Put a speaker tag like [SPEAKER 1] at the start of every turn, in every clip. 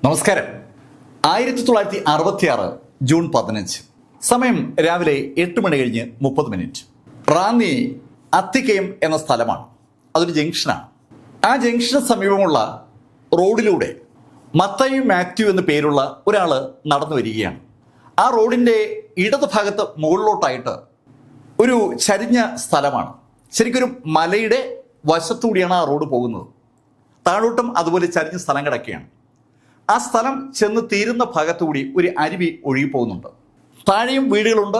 [SPEAKER 1] നമസ്കാരം. 1966 ജൂൺ 15, സമയം രാവിലെ 8 മണി കഴിഞ്ഞ് 30. റാന്നി അത്തിക്കയം എന്ന സ്ഥലമാണ്. അതൊരു ജംഗ്ഷനാണ്. ആ ജംഗ്ഷന് സമീപമുള്ള റോഡിലൂടെ മത്തായി മാത്യു എന്ന പേരുള്ള ഒരാൾ നടന്നു വരികയാണ്. ആ റോഡിൻ്റെ ഇടത് ഭാഗത്ത് മുകളിലോട്ടായിട്ട് ഒരു ചരിഞ്ഞ സ്ഥലമാണ്. ശരിക്കൊരു മലയുടെ വശത്തുകൂടിയാണ് ആ റോഡ് പോകുന്നത്. താഴോട്ടും അതുപോലെ ചരിഞ്ഞ സ്ഥലം കിടക്കുകയാണ്. ആ സ്ഥലം ചെന്ന് തീരുന്ന ഭാഗത്തുകൂടി ഒരു അരുവി ഒഴുകി പോകുന്നുണ്ട്. താഴെയും വീടുകളുണ്ട്,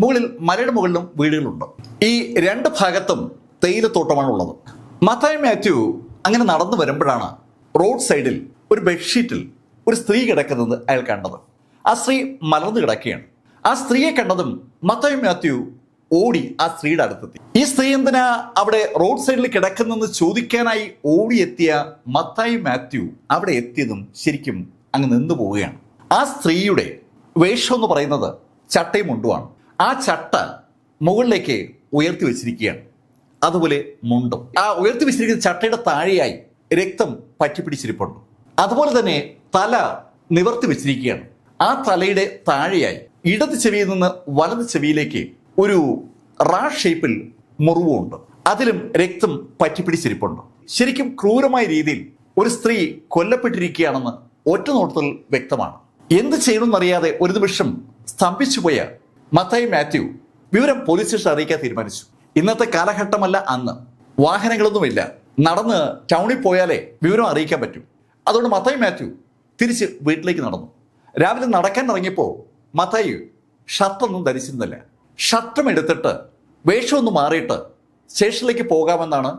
[SPEAKER 1] മുകളിൽ മലയുടെ മുകളിലും വീടുകളുണ്ട്. ഈ രണ്ട് ഭാഗത്തും തേയിലത്തോട്ടമാണ് ഉള്ളത്. മത്തായി മാത്യു അങ്ങനെ നടന്നു വരുമ്പോഴാണ് റോഡ് സൈഡിൽ ഒരു ബെഡ്ഷീറ്റിൽ ഒരു സ്ത്രീ കിടക്കുന്നത് അയാൾ കണ്ടത്. ആ സ്ത്രീ മലർന്നു കിടക്കുകയാണ്. ആ സ്ത്രീയെ കണ്ടതും മത്തായി മാത്യു ഓടി ആ സ്ത്രീയുടെ അടുത്തെത്തി. ഈ സ്ത്രീ എന്തിനാ അവിടെ റോഡ് സൈഡിൽ കിടക്കുന്നെന്ന് ചോദിക്കാനായി ഓടിയെത്തിയ മത്തായി മാത്യു അവിടെ എത്തിയതും ശരിക്കും അങ്ങ് നിന്നു പോവുകയാണ്. ആ സ്ത്രീയുടെ വേഷം എന്ന് പറയുന്നത് ചട്ടയും മുണ്ടുമാണ്. ആ ചട്ട മുകളിലേക്ക് ഉയർത്തി വെച്ചിരിക്കുകയാണ്, അതുപോലെ മുണ്ടും. ആ ഉയർത്തി വെച്ചിരിക്കുന്ന ചട്ടയുടെ താഴെയായി രക്തം പറ്റിപ്പിടിച്ചിരിപ്പുണ്ട്. അതുപോലെ തന്നെ തല നിവർത്തി വെച്ചിരിക്കുകയാണ്. ആ തലയുടെ താഴെയായി ഇടത് ചെവിയിൽ നിന്ന് വലത് ചെവിയിലേക്ക് ഒരു ഷേപ്പിൽ മുറിവുണ്ട്. അതിലും രക്തം പറ്റിപ്പിടിച്ചിരിപ്പുണ്ട്. ശരിക്കും ക്രൂരമായ രീതിയിൽ ഒരു സ്ത്രീ കൊല്ലപ്പെട്ടിരിക്കുകയാണെന്ന് ഒറ്റ നോട്ടത്തിൽ വ്യക്തമാണ്. എന്ത് ചെയ്യണമെന്നറിയാതെ ഒരു നിമിഷം സ്തംഭിച്ചുപോയ മത്തായി മാത്യു വിവരം പോലീസ് സ്റ്റേഷൻ അറിയിക്കാൻ തീരുമാനിച്ചു. ഇന്നത്തെ കാലഘട്ടമല്ല അന്ന്. വാഹനങ്ങളൊന്നുമില്ല. നടന്ന് ടൗണിൽ പോയാലേ വിവരം അറിയിക്കാൻ പറ്റും. അതുകൊണ്ട് മത്തായി മാത്യു തിരിച്ച് വീട്ടിലേക്ക് നടന്നു. രാവിലെ നടക്കാൻ ഇറങ്ങിയപ്പോൾ മത്തായി ഷർട്ടൊന്നും ധരിച്ചിരുന്നില്ല. ഷർട്ടും എടുത്തിട്ട് വേഷമൊന്ന് മാറിയിട്ട് സ്റ്റേഷനിലേക്ക് പോകാമെന്നാണ്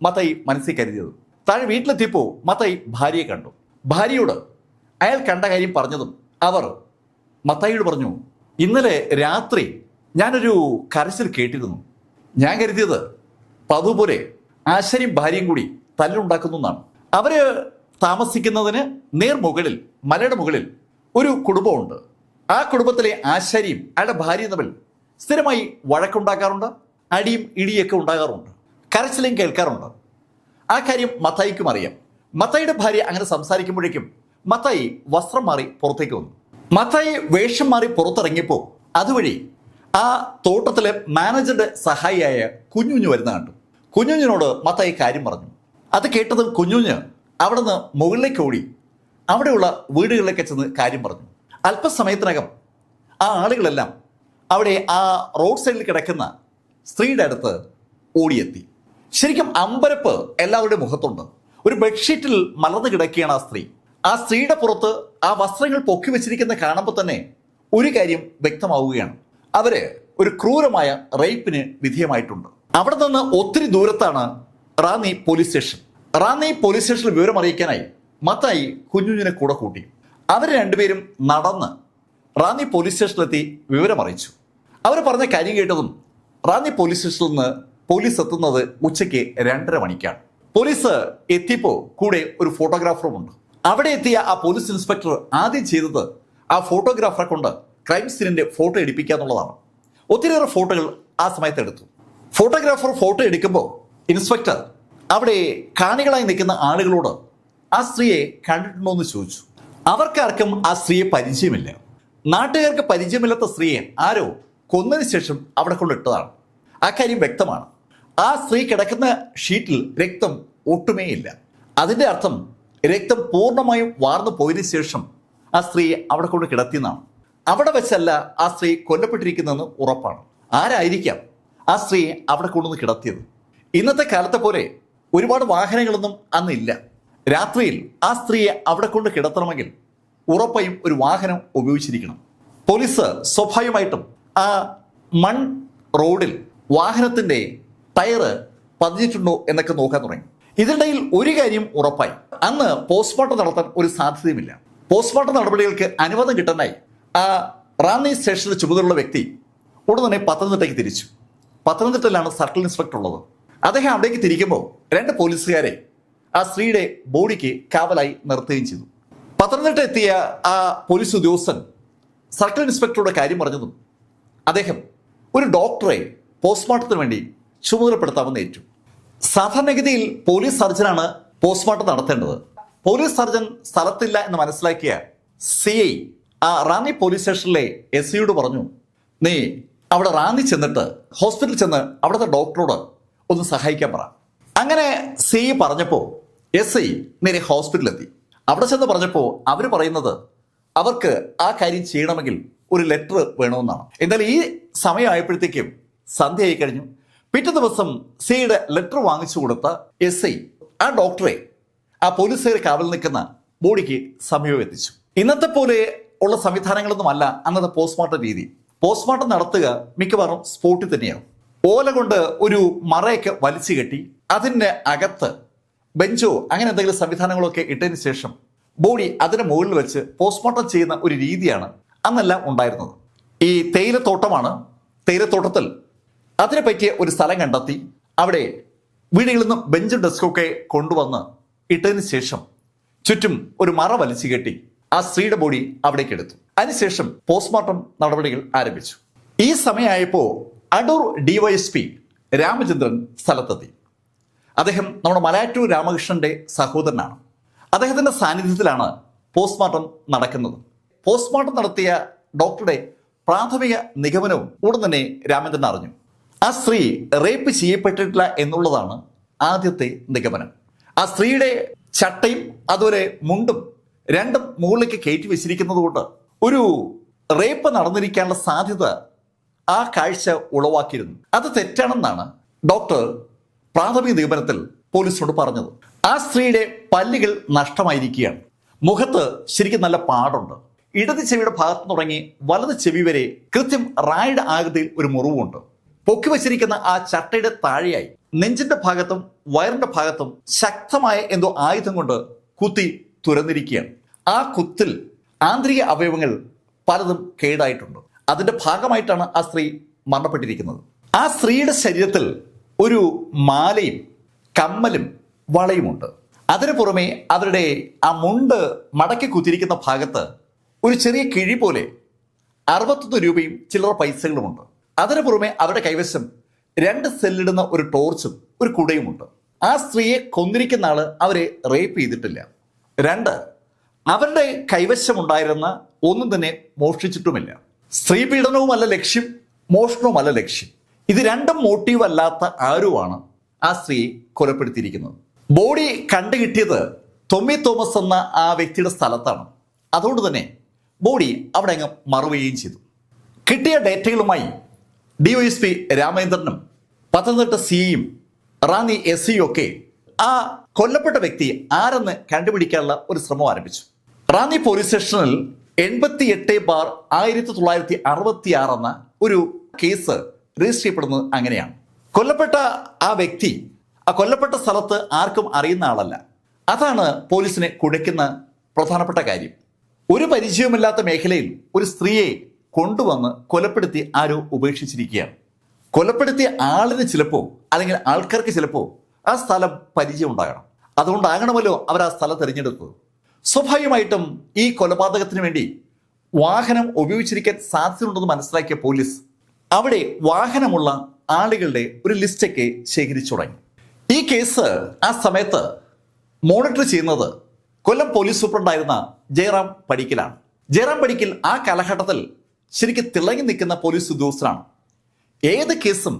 [SPEAKER 1] മത്തായി മനസ്സിൽ കരുതിയത്. താഴെ വീട്ടിലെത്തിയപ്പോൾ മത്തായി ഭാര്യയെ കണ്ടു. ഭാര്യയോട് അയാൾ കണ്ട കാര്യം പറഞ്ഞതും അവർ മത്തായിയോട് പറഞ്ഞു, ഇന്നലെ രാത്രി ഞാനൊരു കരച്ചിൽ കേട്ടിരുന്നു. ഞാൻ കരുതിയത് പതുപോലെ ആശാരിയും ഭാര്യയും കൂടി തല്ലുണ്ടാക്കുന്നു എന്നാണ്. അവര് താമസിക്കുന്നതിന് നേർ മുകളിൽ, മലയുടെ മുകളിൽ ഒരു കുടുംബമുണ്ട്. ആ കുടുംബത്തിലെ ആശാരിയും അയാളുടെ ഭാര്യയും തമ്മിൽ സ്ഥിരമായി വഴക്കുണ്ടാക്കാറുണ്ട്, അടിയും ഇടിയൊക്കെ ഉണ്ടാകാറുണ്ട്, കരച്ചിലും കേൾക്കാറുണ്ട്. ആ കാര്യം മത്തായിക്കും അറിയാം. മത്തായിയുടെ ഭാര്യ അങ്ങനെ സംസാരിക്കുമ്പോഴേക്കും മത്തായി വസ്ത്രം മാറി പുറത്തേക്ക് വന്നു. മത്തായി വേഷം മാറി പുറത്തിറങ്ങിയപ്പോൾ അതുവഴി ആ തോട്ടത്തിലെ മാനേജറുടെ സഹായിയായ കുഞ്ഞുഞ്ഞു വരുന്ന കണ്ടു. കുഞ്ഞുഞ്ഞിനോട് മത്തായി കാര്യം പറഞ്ഞു. അത് കേട്ടതും കുഞ്ഞുഞ്ഞ് അവിടെ നിന്ന് മുകളിലേക്ക് ഓടി അവിടെയുള്ള വീടുകളിലേക്ക് ചെന്ന് കാര്യം പറഞ്ഞു. അല്പസമയത്തിനകം ആ ആളുകളെല്ലാം അവിടെ ആ റോഡ് സൈഡിൽ കിടക്കുന്ന സ്ത്രീയുടെ അടുത്ത് ഓടിയെത്തി. ശരിക്കും അമ്പരപ്പ് എല്ലാവരുടെയും മുഖത്തുണ്ട്. ഒരു ബെഡ്ഷീറ്റിൽ മലർന്നു കിടക്കുകയാണ് ആ സ്ത്രീ. ആ സ്ത്രീയുടെ പുറത്ത് ആ വസ്ത്രങ്ങൾ പൊക്കി വെച്ചിരിക്കുന്ന കാണുമ്പോൾ തന്നെ ഒരു കാര്യം വ്യക്തമാവുകയാണ്. അവര് ഒരു ക്രൂരമായ റേപ്പിന് വിധേയമായിട്ടുണ്ട്. അവിടെ നിന്ന് ഒത്തിരി ദൂരത്താണ് Ranni police station. Ranni police സ്റ്റേഷനിൽ വിവരം അറിയിക്കാനായി മത്തായി കുഞ്ഞുഞ്ഞിനെ കൂടെ കൂട്ടി. അവർ രണ്ടുപേരും നടന്ന് റാന്നി പോലീസ് സ്റ്റേഷനിലെത്തി വിവരം അറിയിച്ചു. അവർ പറഞ്ഞ കാര്യം കേട്ടതും റാന്നി പോലീസ് സ്റ്റേഷനിൽ നിന്ന് പോലീസ് എത്തുന്നത് ഉച്ചയ്ക്ക് 2:30 മണിക്കാണ്. പോലീസ് എത്തിയപ്പോൾ കൂടെ ഒരു ഫോട്ടോഗ്രാഫറുമുണ്ട്. അവിടെ എത്തിയ ആ പോലീസ് ഇൻസ്പെക്ടർ ആദ്യം ചെയ്തത് ആ ഫോട്ടോഗ്രാഫറെ കൊണ്ട് ക്രൈം സീനിന്റെ ഫോട്ടോ എടുപ്പിക്കുക എന്നുള്ളതാണ്. ഒത്തിരിയേറെ ഫോട്ടോകൾ ആ സമയത്ത് എടുത്തു. ഫോട്ടോഗ്രാഫർ ഫോട്ടോ എടുക്കുമ്പോൾ ഇൻസ്പെക്ടർ അവിടെ കാണികളായി നിൽക്കുന്ന ആളുകളോട് ആ സ്ത്രീയെ കണ്ടിട്ടുണ്ടോ എന്ന് ചോദിച്ചു. അവർക്കാർക്കും ആ സ്ത്രീയെ പരിചയമില്ല. നാട്ടുകാർക്ക് പരിചയമില്ലാത്ത സ്ത്രീയെ ആരോ കൊന്നതിന് ശേഷം അവിടെ കൊണ്ടിട്ടതാണ്. ആ കാര്യം വ്യക്തമാണ്. ആ സ്ത്രീ കിടക്കുന്ന ഷീറ്റിൽ രക്തം ഒട്ടുമേയില്ല. അതിൻ്റെ അർത്ഥം രക്തം പൂർണ്ണമായും വാർന്നു പോയതിനു ശേഷം ആ സ്ത്രീയെ അവിടെ കൊണ്ട് കിടത്തിയെന്നാണ്. അവിടെ വെച്ചല്ല ആ സ്ത്രീ കൊല്ലപ്പെട്ടിരിക്കുന്നതെന്ന് ഉറപ്പാണ്. ആരായിരിക്കാം ആ സ്ത്രീയെ അവിടെ കൊണ്ടുവന്ന് കിടത്തിയത്? ഇന്നത്തെ കാലത്തെ പോലെ ഒരുപാട് വാഹനങ്ങളൊന്നും അന്നില്ല. രാത്രിയിൽ ആ സ്ത്രീയെ അവിടെ കൊണ്ട് കിടത്തണമെങ്കിൽ ഉറപ്പായും ഒരു വാഹനം ഉപയോഗിച്ചിരിക്കണം. പോലീസ് സ്വാഭാവികമായിട്ടും ആ മൺ റോഡിൽ വാഹനത്തിൻ്റെ ടയറ് പതിഞ്ഞിട്ടുണ്ടോ എന്നൊക്കെ നോക്കാൻ തുടങ്ങി. ഇതിനിടയിൽ ഒരു കാര്യം ഉറപ്പായി, അന്ന് പോസ്റ്റ്മോർട്ടം നടത്താൻ ഒരു സാധ്യതയുമില്ല. പോസ്റ്റ്മോർട്ടം നടപടികൾക്ക് അനുവാദം കിട്ടാനായി ആ റാന്നി സ്റ്റേഷനിൽ ചുമതലയുള്ള വ്യക്തി ഉടൻ തന്നെ പത്തനംതിട്ടയ്ക്ക് തിരിച്ചു. പത്തനംതിട്ടയിലാണ് സർക്കിൾ ഇൻസ്പെക്ടർ ഉള്ളത്. അദ്ദേഹം അവിടേക്ക് തിരിക്കുമ്പോൾ 2 പോലീസുകാരെ ആ സ്ത്രീയുടെ ബോഡിക്ക് കാവലായി നിർത്തുകയും ചെയ്തു. പത്തനംതിട്ട എത്തിയ ആ പോലീസ് ഉദ്യോഗസ്ഥൻ സർക്കിൾ ഇൻസ്പെക്ടറുടെ കാര്യം പറഞ്ഞതും അദ്ദേഹം ഒരു ഡോക്ടറെ പോസ്റ്റ്മോർട്ടത്തിന് വേണ്ടി ചുമതലപ്പെടുത്താമെന്ന് ഏറ്റു. സാധാരണഗതിയിൽ പോലീസ് സർജനാണ് പോസ്റ്റ്മോർട്ടം നടത്തേണ്ടത്. പോലീസ് സർജൻ സ്ഥലത്തില്ല എന്ന് മനസ്സിലാക്കിയ CI ആ റാന്നി പോലീസ് സ്റ്റേഷനിലെ SIയോട് പറഞ്ഞു, നീ അവിടെ റാന്നി ചെന്നിട്ട് ഹോസ്പിറ്റലിൽ ചെന്ന് അവിടുത്തെ ഡോക്ടറോട് ഒന്ന് സഹായിക്കാൻ പറ. അങ്ങനെ CI പറഞ്ഞപ്പോൾ SI നേരെ ഹോസ്പിറ്റലിലെത്തി. അവിടെ ചെന്ന് പറഞ്ഞപ്പോൾ അവർ പറയുന്നത് അവർക്ക് ആ കാര്യം ചെയ്യണമെങ്കിൽ ഒരു ലെറ്റർ വേണമെന്നാണ്. എന്നാൽ ഈ സമയമായപ്പോഴത്തേക്കും സന്ധ്യയായി കഴിഞ്ഞു. പിറ്റേ ദിവസം CIയുടെ ലെറ്റർ വാങ്ങിച്ചു കൊടുത്ത SI ആ ഡോക്ടറെ ആ പോലീസുകാർ കാവൽ നിൽക്കുന്ന ബോഡിക്ക് സമീപം എത്തിച്ചു. ഇന്നത്തെ പോലെ ഉള്ള സംവിധാനങ്ങളൊന്നുമല്ല അന്നത്തെ പോസ്റ്റ്മോർട്ടം രീതി. പോസ്റ്റ്മോർട്ടം നടത്തുക മിക്കവാറും സ്പോട്ടിൽ തന്നെയാണ്. ഓല കൊണ്ട് ഒരു മറയൊക്കെ വലിച്ചു കെട്ടി അതിൻ്റെ അകത്ത് ബെഞ്ചോ അങ്ങനെ എന്തെങ്കിലും സംവിധാനങ്ങളൊക്കെ ഇട്ടതിന് ശേഷം ബോഡി അതിന് മുകളിൽ വെച്ച് പോസ്റ്റ്മോർട്ടം ചെയ്യുന്ന ഒരു രീതിയാണ് അന്നെല്ലാം ഉണ്ടായിരുന്നത്. ഈ തേയിലത്തോട്ടമാണ്. തേയിലത്തോട്ടത്തിൽ അതിനെ പറ്റിയ ഒരു സ്ഥലം കണ്ടെത്തി അവിടെ വീടുകളിൽ നിന്നും ബെഞ്ചും ഡെസ്കൊക്കെ കൊണ്ടുവന്ന് ഇട്ടതിന് ശേഷം ചുറ്റും ഒരു മറ വലിച്ചു കെട്ടി ആ സ്ത്രീയുടെ ബോഡി അവിടേക്ക് എടുത്തു. അതിനുശേഷം പോസ്റ്റ്മോർട്ടം നടപടികൾ ആരംഭിച്ചു. ഈ സമയമായപ്പോൾ അടൂർ DYSP രാമചന്ദ്രൻ സ്ഥലത്തെത്തി. അദ്ദേഹം നമ്മുടെ മലയാറ്റൂർ രാമകൃഷ്ണന്റെ സഹോദരനാണ്. അദ്ദേഹത്തിന്റെ സാന്നിധ്യത്തിലാണ് പോസ്റ്റ്മോർട്ടം നടക്കുന്നത്. പോസ്റ്റ്മോർട്ടം നടത്തിയ ഡോക്ടറുടെ പ്രാഥമിക നിഗമനവും ഉടൻ തന്നെ രാമചന്ദ്രൻ അറിഞ്ഞു. ആ സ്ത്രീ റേപ്പ് ചെയ്യപ്പെട്ടിട്ടില്ല എന്നുള്ളതാണ് ആദ്യത്തെ നിഗമനം. ആ സ്ത്രീയുടെ ചട്ടയും അതുപോലെ മുണ്ടും രണ്ടും മുകളിലേക്ക് കയറ്റി വെച്ചിരിക്കുന്നത് കൊണ്ട് ഒരു റേപ്പ് നടന്നിരിക്കാനുള്ള സാധ്യത ആ കാഴ്ച ഉളവാക്കിയിരുന്നു. അത് തെറ്റാണെന്നാണ് ഡോക്ടർ പ്രാഥമിക നിഗമനത്തിൽ പോലീസിനോട് പറഞ്ഞത്. ആ സ്ത്രീയുടെ പല്ലുകൾ നഷ്ടമായിരിക്കുകയാണ്. മുഖത്ത് ശരിക്കും നല്ല പാടുണ്ട്. ഇടത് ചെവിയുടെ ഭാഗത്ത് തുടങ്ങി വലത് ചെവി വരെ കൃത്യം റായുടെ ആകൃതിയിൽ ഒരു മുറിവുണ്ട്. പൊക്കി വച്ചിരിക്കുന്ന ആ ചട്ടയുടെ താഴെയായി നെഞ്ചിന്റെ ഭാഗത്തും വയറിന്റെ ഭാഗത്തും ശക്തമായ എന്തോ ആയുധം കൊണ്ട് കുത്തി തുരന്നിരിക്കുകയാണ്. ആ കുത്തിൽ ആന്തരിക അവയവങ്ങൾ പലതും കേടായിട്ടുണ്ട്. അതിന്റെ ഭാഗമായിട്ടാണ് ആ സ്ത്രീ മരണപ്പെട്ടിരിക്കുന്നത്. ആ സ്ത്രീയുടെ ശരീരത്തിൽ ഒരു മാലയും കമ്മലും വളയുമുണ്ട്. അതിനു പുറമെ അവരുടെ ആ മുണ്ട് മടക്കി കുത്തിയിരിക്കുന്ന ഭാഗത്ത് ഒരു ചെറിയ കിഴി പോലെ 61 രൂപയും ചില്ലറ പൈസകളുമുണ്ട്. അതിനു പുറമെ അവരുടെ കൈവശം 2 സെല്ലിടുന്ന ഒരു ടോർച്ചും ഒരു കുടയുമുണ്ട്. ആ സ്ത്രീയെ കൊന്നിരിക്കുന്ന ആള് അവരെ റേപ്പ് ചെയ്തിട്ടില്ല. 2, അവരുടെ കൈവശമുണ്ടായിരുന്ന ഒന്നും തന്നെ മോഷ്ടിച്ചിട്ടുമില്ല. സ്ത്രീ പീഡനവുമല്ല ലക്ഷ്യം, മോഷണവുമല്ല ലക്ഷ്യം. ഇത് രണ്ടും മോട്ടീവ് അല്ലാത്ത ആരുമാണ് ആ സ്ത്രീയെ കൊലപ്പെടുത്തിയിരിക്കുന്നത്. ബോഡി കണ്ടുകിട്ടിയത് ടോമി തോമസ് എന്ന ആ വ്യക്തിയുടെ സ്ഥലത്താണ്. അതുകൊണ്ട് തന്നെ ബോഡി അവിടെ അങ്ങ് മറവുകയും ചെയ്തു. കിട്ടിയ ഡേറ്റകളുമായി DYSP രാമചന്ദ്രനും പത്തനംതിട്ട CIയും റാന്നി SIയും ഒക്കെ ആ കൊല്ലപ്പെട്ട വ്യക്തി ആരെന്ന് കണ്ടുപിടിക്കാനുള്ള ഒരു ശ്രമം ആരംഭിച്ചു. റാന്നി പോലീസ് സ്റ്റേഷനിൽ 88/1966 എന്ന ഒരു കേസ് രജിസ്റ്റർ ചെയ്യപ്പെടുന്നത് അങ്ങനെയാണ്. കൊല്ലപ്പെട്ട ആ വ്യക്തി ആ കൊല്ലപ്പെട്ട സ്ഥലത്ത് ആർക്കും അറിയുന്ന ആളല്ല. അതാണ് പോലീസിനെ കുഴയ്ക്കുന്ന പ്രധാനപ്പെട്ട കാര്യം. ഒരു പരിചയമില്ലാത്ത മേഖലയിൽ ഒരു സ്ത്രീയെ കൊണ്ടുവന്ന് കൊലപ്പെടുത്തി ആരോ ഉപേക്ഷിച്ചിരിക്കുകയാണ്. കൊലപ്പെടുത്തിയ ആളിന് ചിലപ്പോൾ അല്ലെങ്കിൽ ആൾക്കാർക്ക് ചിലപ്പോൾ ആ സ്ഥലം പരിചയം ഉണ്ടാകണം. അതുകൊണ്ടാകണമല്ലോ അവർ ആ സ്ഥലം തിരഞ്ഞെടുത്തത്. സ്വാഭാവികമായിട്ടും ഈ കൊലപാതകത്തിന് വേണ്ടി വാഹനം ഉപയോഗിച്ചിരിക്കാൻ സാധ്യതയുണ്ടെന്ന് മനസ്സിലാക്കിയ പോലീസ് അവിടെ വാഹനമുള്ള ആളുകളുടെ ഒരു ലിസ്റ്റൊക്കെ ശേഖരിച്ചു തുടങ്ങി. ഈ കേസ് ആ സമയത്ത് മോണിറ്റർ ചെയ്യുന്നത് കൊല്ലം പോലീസ് സൂപ്രണ്ടായിരുന്ന ജയറാം പടിക്കലാണ്. ജയറാം പടിക്കൽ ആ കാലഘട്ടത്തിൽ ശരിക്കും തിളങ്ങി നിൽക്കുന്ന പോലീസ് ഉദ്യോഗസ്ഥനാണ്. ഏത് കേസും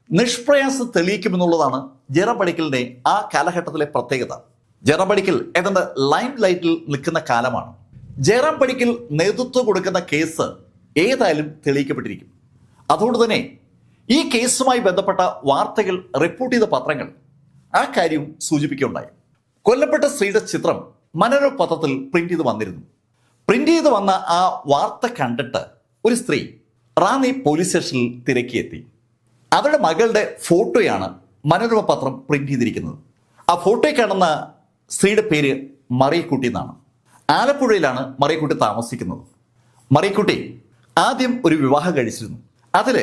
[SPEAKER 1] നിഷ്പ്രയാസം തെളിയിക്കുമെന്നുള്ളതാണ് ജയറാം പടിക്കലിന്റെ ആ കാലഘട്ടത്തിലെ പ്രത്യേകത. ജയറാം പടിക്കൽ ഏതാണ്ട് ലൈം ലൈറ്റിൽ നിൽക്കുന്ന കാലമാണ്. ജയറാം പടിക്കൽ നേതൃത്വം കൊടുക്കുന്ന കേസ് ഏതായാലും തെളിയിക്കപ്പെട്ടിരിക്കും. അതുകൊണ്ട് തന്നെ ഈ കേസുമായി ബന്ധപ്പെട്ട വാർത്തകൾ റിപ്പോർട്ട് ചെയ്ത പത്രങ്ങൾ ആ കാര്യം സൂചിപ്പിക്കുകയുണ്ടായി. കൊല്ലപ്പെട്ട സ്ത്രീയുടെ ചിത്രം മനോരമ പത്രത്തിൽ പ്രിന്റ് ചെയ്ത് വന്നിരുന്നു. പ്രിന്റ് ചെയ്ത് വന്ന ആ വാർത്ത കണ്ടിട്ട് ഒരു സ്ത്രീ റാന്നി പോലീസ് സ്റ്റേഷനിൽ തിരക്കിയെത്തി. അവരുടെ മകളുടെ ഫോട്ടോയാണ് മനോരമ പത്രം പ്രിന്റ് ചെയ്തിരിക്കുന്നത്. ആ ഫോട്ടോയിൽ കാണുന്ന സ്ത്രീയുടെ പേര് മറിയക്കുട്ടി എന്നാണ്. ആലപ്പുഴയിലാണ് മറിയക്കുട്ടി താമസിക്കുന്നത്. മറിയക്കുട്ടി ആദ്യം ഒരു വിവാഹം കഴിച്ചിരുന്നു. അതിൽ